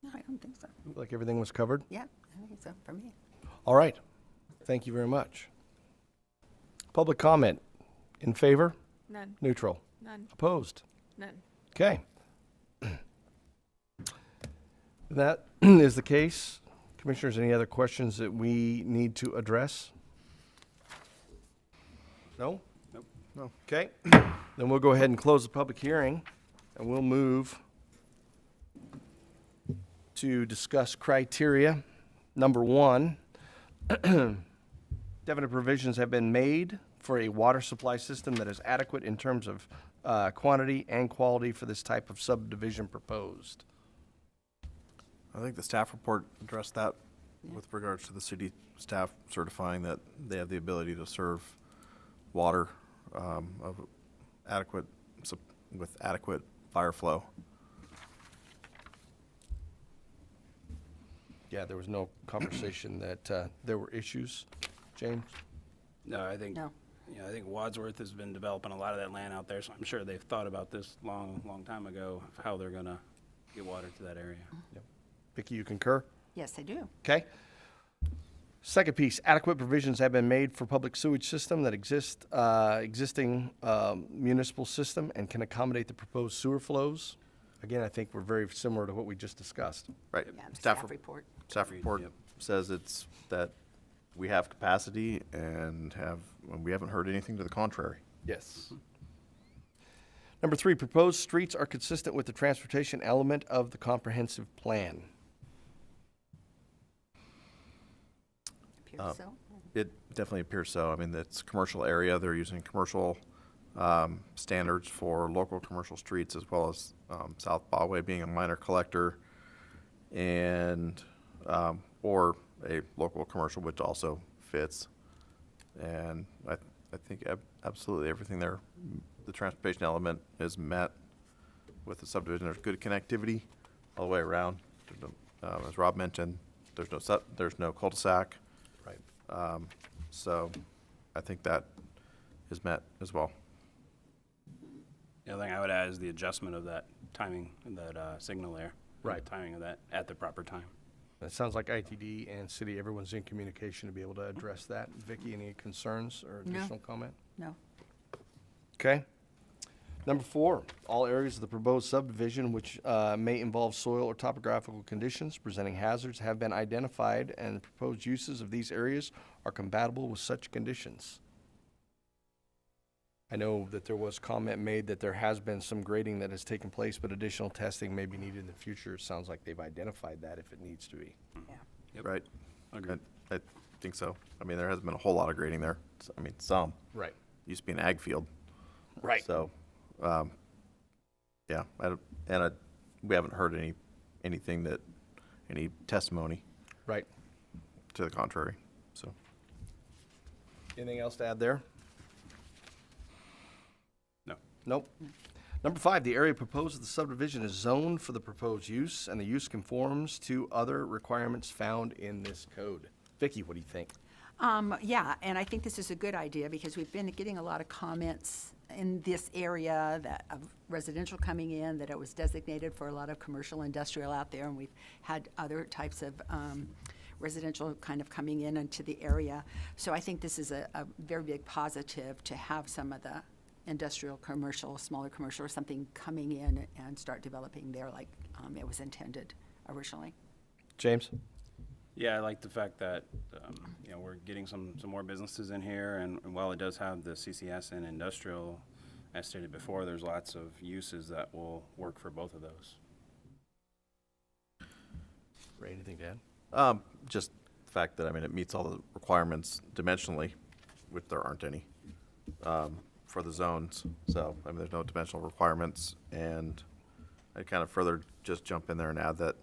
No, I don't think so. Like everything was covered? Yeah, I think so, for me. All right. Thank you very much. Public comment. In favor? None. Neutral? None. Opposed? None. Okay. That is the case. Commissioners, any other questions that we need to address? No? Nope. No. Okay. Then we'll go ahead and close the public hearing, and we'll move to discuss criteria. Number one, definite provisions have been made for a water supply system that is adequate in terms of quantity and quality for this type of subdivision proposed. I think the staff report addressed that with regards to the city staff certifying that they have the ability to serve water of adequate, with adequate fire flow. Yeah, there was no conversation that there were issues. James? No, I think, No. you know, I think Wadsworth has been developing a lot of that land out there, so I'm sure they've thought about this long time ago, of how they're gonna get water to that area. Vicki, you concur? Yes, I do. Okay. Second piece, adequate provisions have been made for public sewage system that existing municipal system and can accommodate the proposed sewer flows. Again, I think we're very similar to what we just discussed. Right. Yeah, Staff report. Staff Agreed, report yep. says it's that we have capacity and we haven't heard anything to the contrary. Yes. Number three, proposed streets are consistent with the transportation element of the comprehensive plan. Appears so. It definitely appears so. I mean, it's a commercial area. They're using commercial standards for local commercial streets, as well as South Byway being a minor collector and or a local commercial, which also fits. And I think absolutely everything there, the transportation element is met with the subdivision. There's good connectivity all the way around. As Rob mentioned, there's no cul-de-sac. Right. So I think that is met as well. The other thing I would add is the adjustment of that timing, that signal there. Right. The timing of that at the proper time. It sounds like ITD and city, everyone's in communication to be able to address that. Vicki, any concerns or No. additional comment? No. Okay. Number four, all areas of the proposed subdivision which may involve soil or topographical conditions presenting hazards have been identified, and the proposed uses of these areas are compatible with such conditions. I know that there was comment made that there has been some grading that has taken place, but additional testing may be needed in the future. It sounds like they've identified that if it needs to be. Yep. Right. Agreed. I think so. I mean, there hasn't been a whole lot of grading there. I mean, some. Right. Used to be an ag field. Right. So yeah, we haven't heard anything any testimony Right. to the contrary, so. Anything else to add there? No. Nope. Number 5, the area proposed of the subdivision is zoned for the proposed use, and the use conforms to other requirements found in this code. Vicki, what do you think? Yeah, and I think this is a good idea because we've been getting a lot of comments in this area that of residential coming in, that it was designated for a lot of commercial industrial out there, and we've had other types of residential kind of coming in into the area. So I think this is a very big positive to have some of the industrial, commercial, smaller commercial or something coming in and start developing there like it was intended originally. James? Yeah, I like the fact that, you know, we're getting some more businesses in here, and while it does have the CCS and industrial, as stated before, there's lots of uses that will work for both of those. Ray, anything to add? Just the fact that, I mean, it meets all the requirements dimensionally, which there aren't any, for the zones. So, I mean, there's no dimensional requirements, and I'd kind of further just jump in there and add that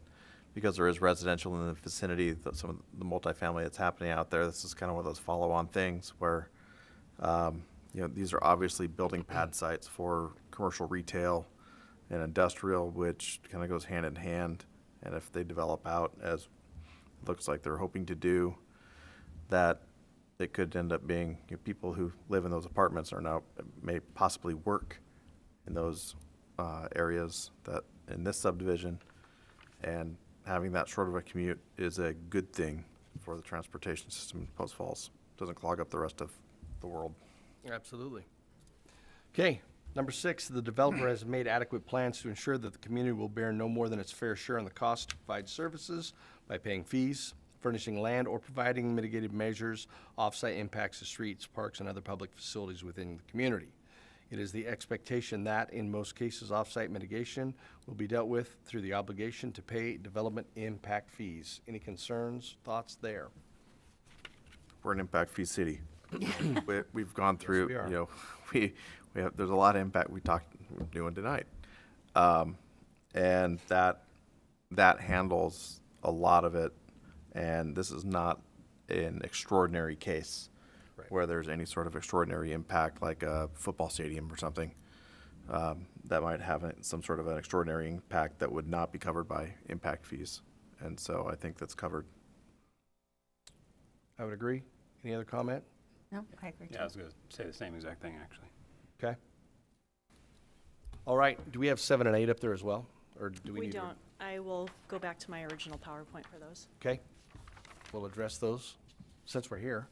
because there is residential in the vicinity, some of the multifamily that's happening out there, this is kind of one of those follow-on things where, you know, these are obviously building pad sites for commercial retail and industrial, which kind of goes hand in hand. And if they develop out, as it looks like they're hoping to do, that it could end up being, you know, people who live in those apartments are now, may possibly work in those areas that in this subdivision. And having that short of a commute is a good thing for the transportation system in Post Falls. Doesn't clog up the rest of the world. Absolutely. Okay, number 6, the developer has made adequate plans to ensure that the community will bear no more than its fair share on the cost to provide services by paying fees, furnishing land, or providing mitigated measures, off-site impacts to streets, parks, and other public facilities within the community. It is the expectation that, in most cases, off-site mitigation will be dealt with through the obligation to pay development impact fees. Any concerns, thoughts there? We're an impact fee city. We've gone through, we are. you know, we have, there's a lot of impact we're doing tonight. And that handles a lot of it. And this is not an extraordinary case where there's any sort of extraordinary impact like a football stadium or something that might have some sort of an extraordinary impact that would not be covered by impact fees. And so I think that's covered. I would agree. Any other comment? No, I agree. Yeah, I was going to say the same exact thing, actually. Okay. All right, do we have 7 and 8 up there as well? Or do we We need to- don't. I will go back to my original PowerPoint for those. Okay, we'll address those since we're here.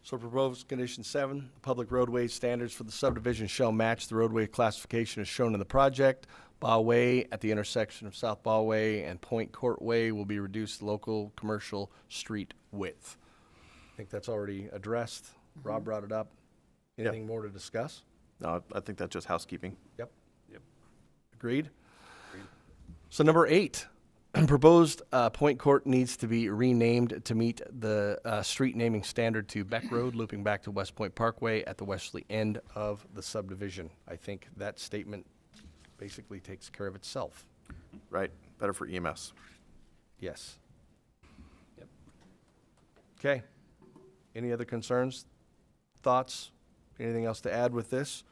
So proposed condition 7, public roadway standards for the subdivision shall match the roadway classification as shown in the project. Byway at the intersection of South Byway and Point Court Way will be reduced local commercial street width. I think that's already addressed. Rob brought it up. Anything more to discuss? No, I think that's just housekeeping. Yep. Yep. Agreed? So number 8, proposed Point Court needs to be renamed to meet the street naming standard to Beck Road, looping back to West Point Parkway at the westerly end of the subdivision. I think that statement basically takes care of itself. Right, better for EMS. Yes. Yep. Okay. Any other concerns, thoughts, anything else to add with this?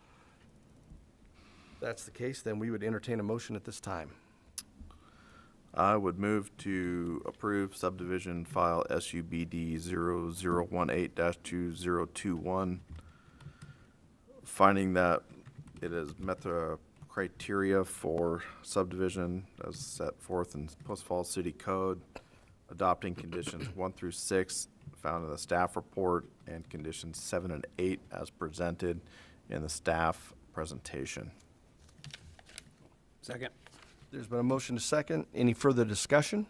If that's the case, then we would entertain a motion at this time. I would move to approve subdivision file SUBD 0018-2021, finding that it has met the criteria for subdivision as set forth in Post Falls City Code, adopting conditions 1 through 6 found in the staff report, and conditions 7 and 8 as presented in the staff presentation. Second. There's been a motion to second. Any further discussion?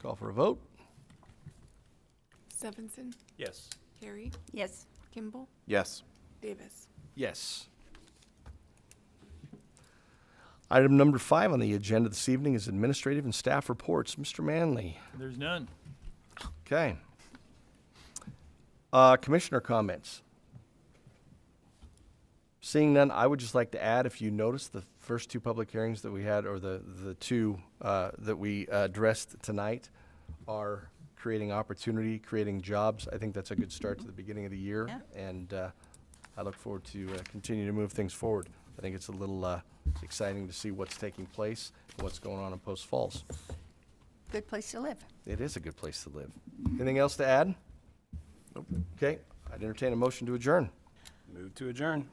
Call for a vote. Stevenson, Yes. Harry, Yes. Kimball, Yes. Davis. Yes. Item number 5 on the agenda this evening is administrative and staff reports. Mr. Manley. There's none. Okay. Commissioner comments. Seeing none, I would just like to add, if you notice, the first 2 public hearings that we had, or the 2 that we addressed tonight, are creating opportunity, creating jobs. I think that's a good start to the beginning of the year, Yeah. and I look forward to continuing to move things forward. I think it's a little exciting to see what's taking place, and what's going on in Post Falls. Good place to live. It is a good place to live. Anything else to add? Nope. Okay, I'd entertain a motion to adjourn. Move to adjourn.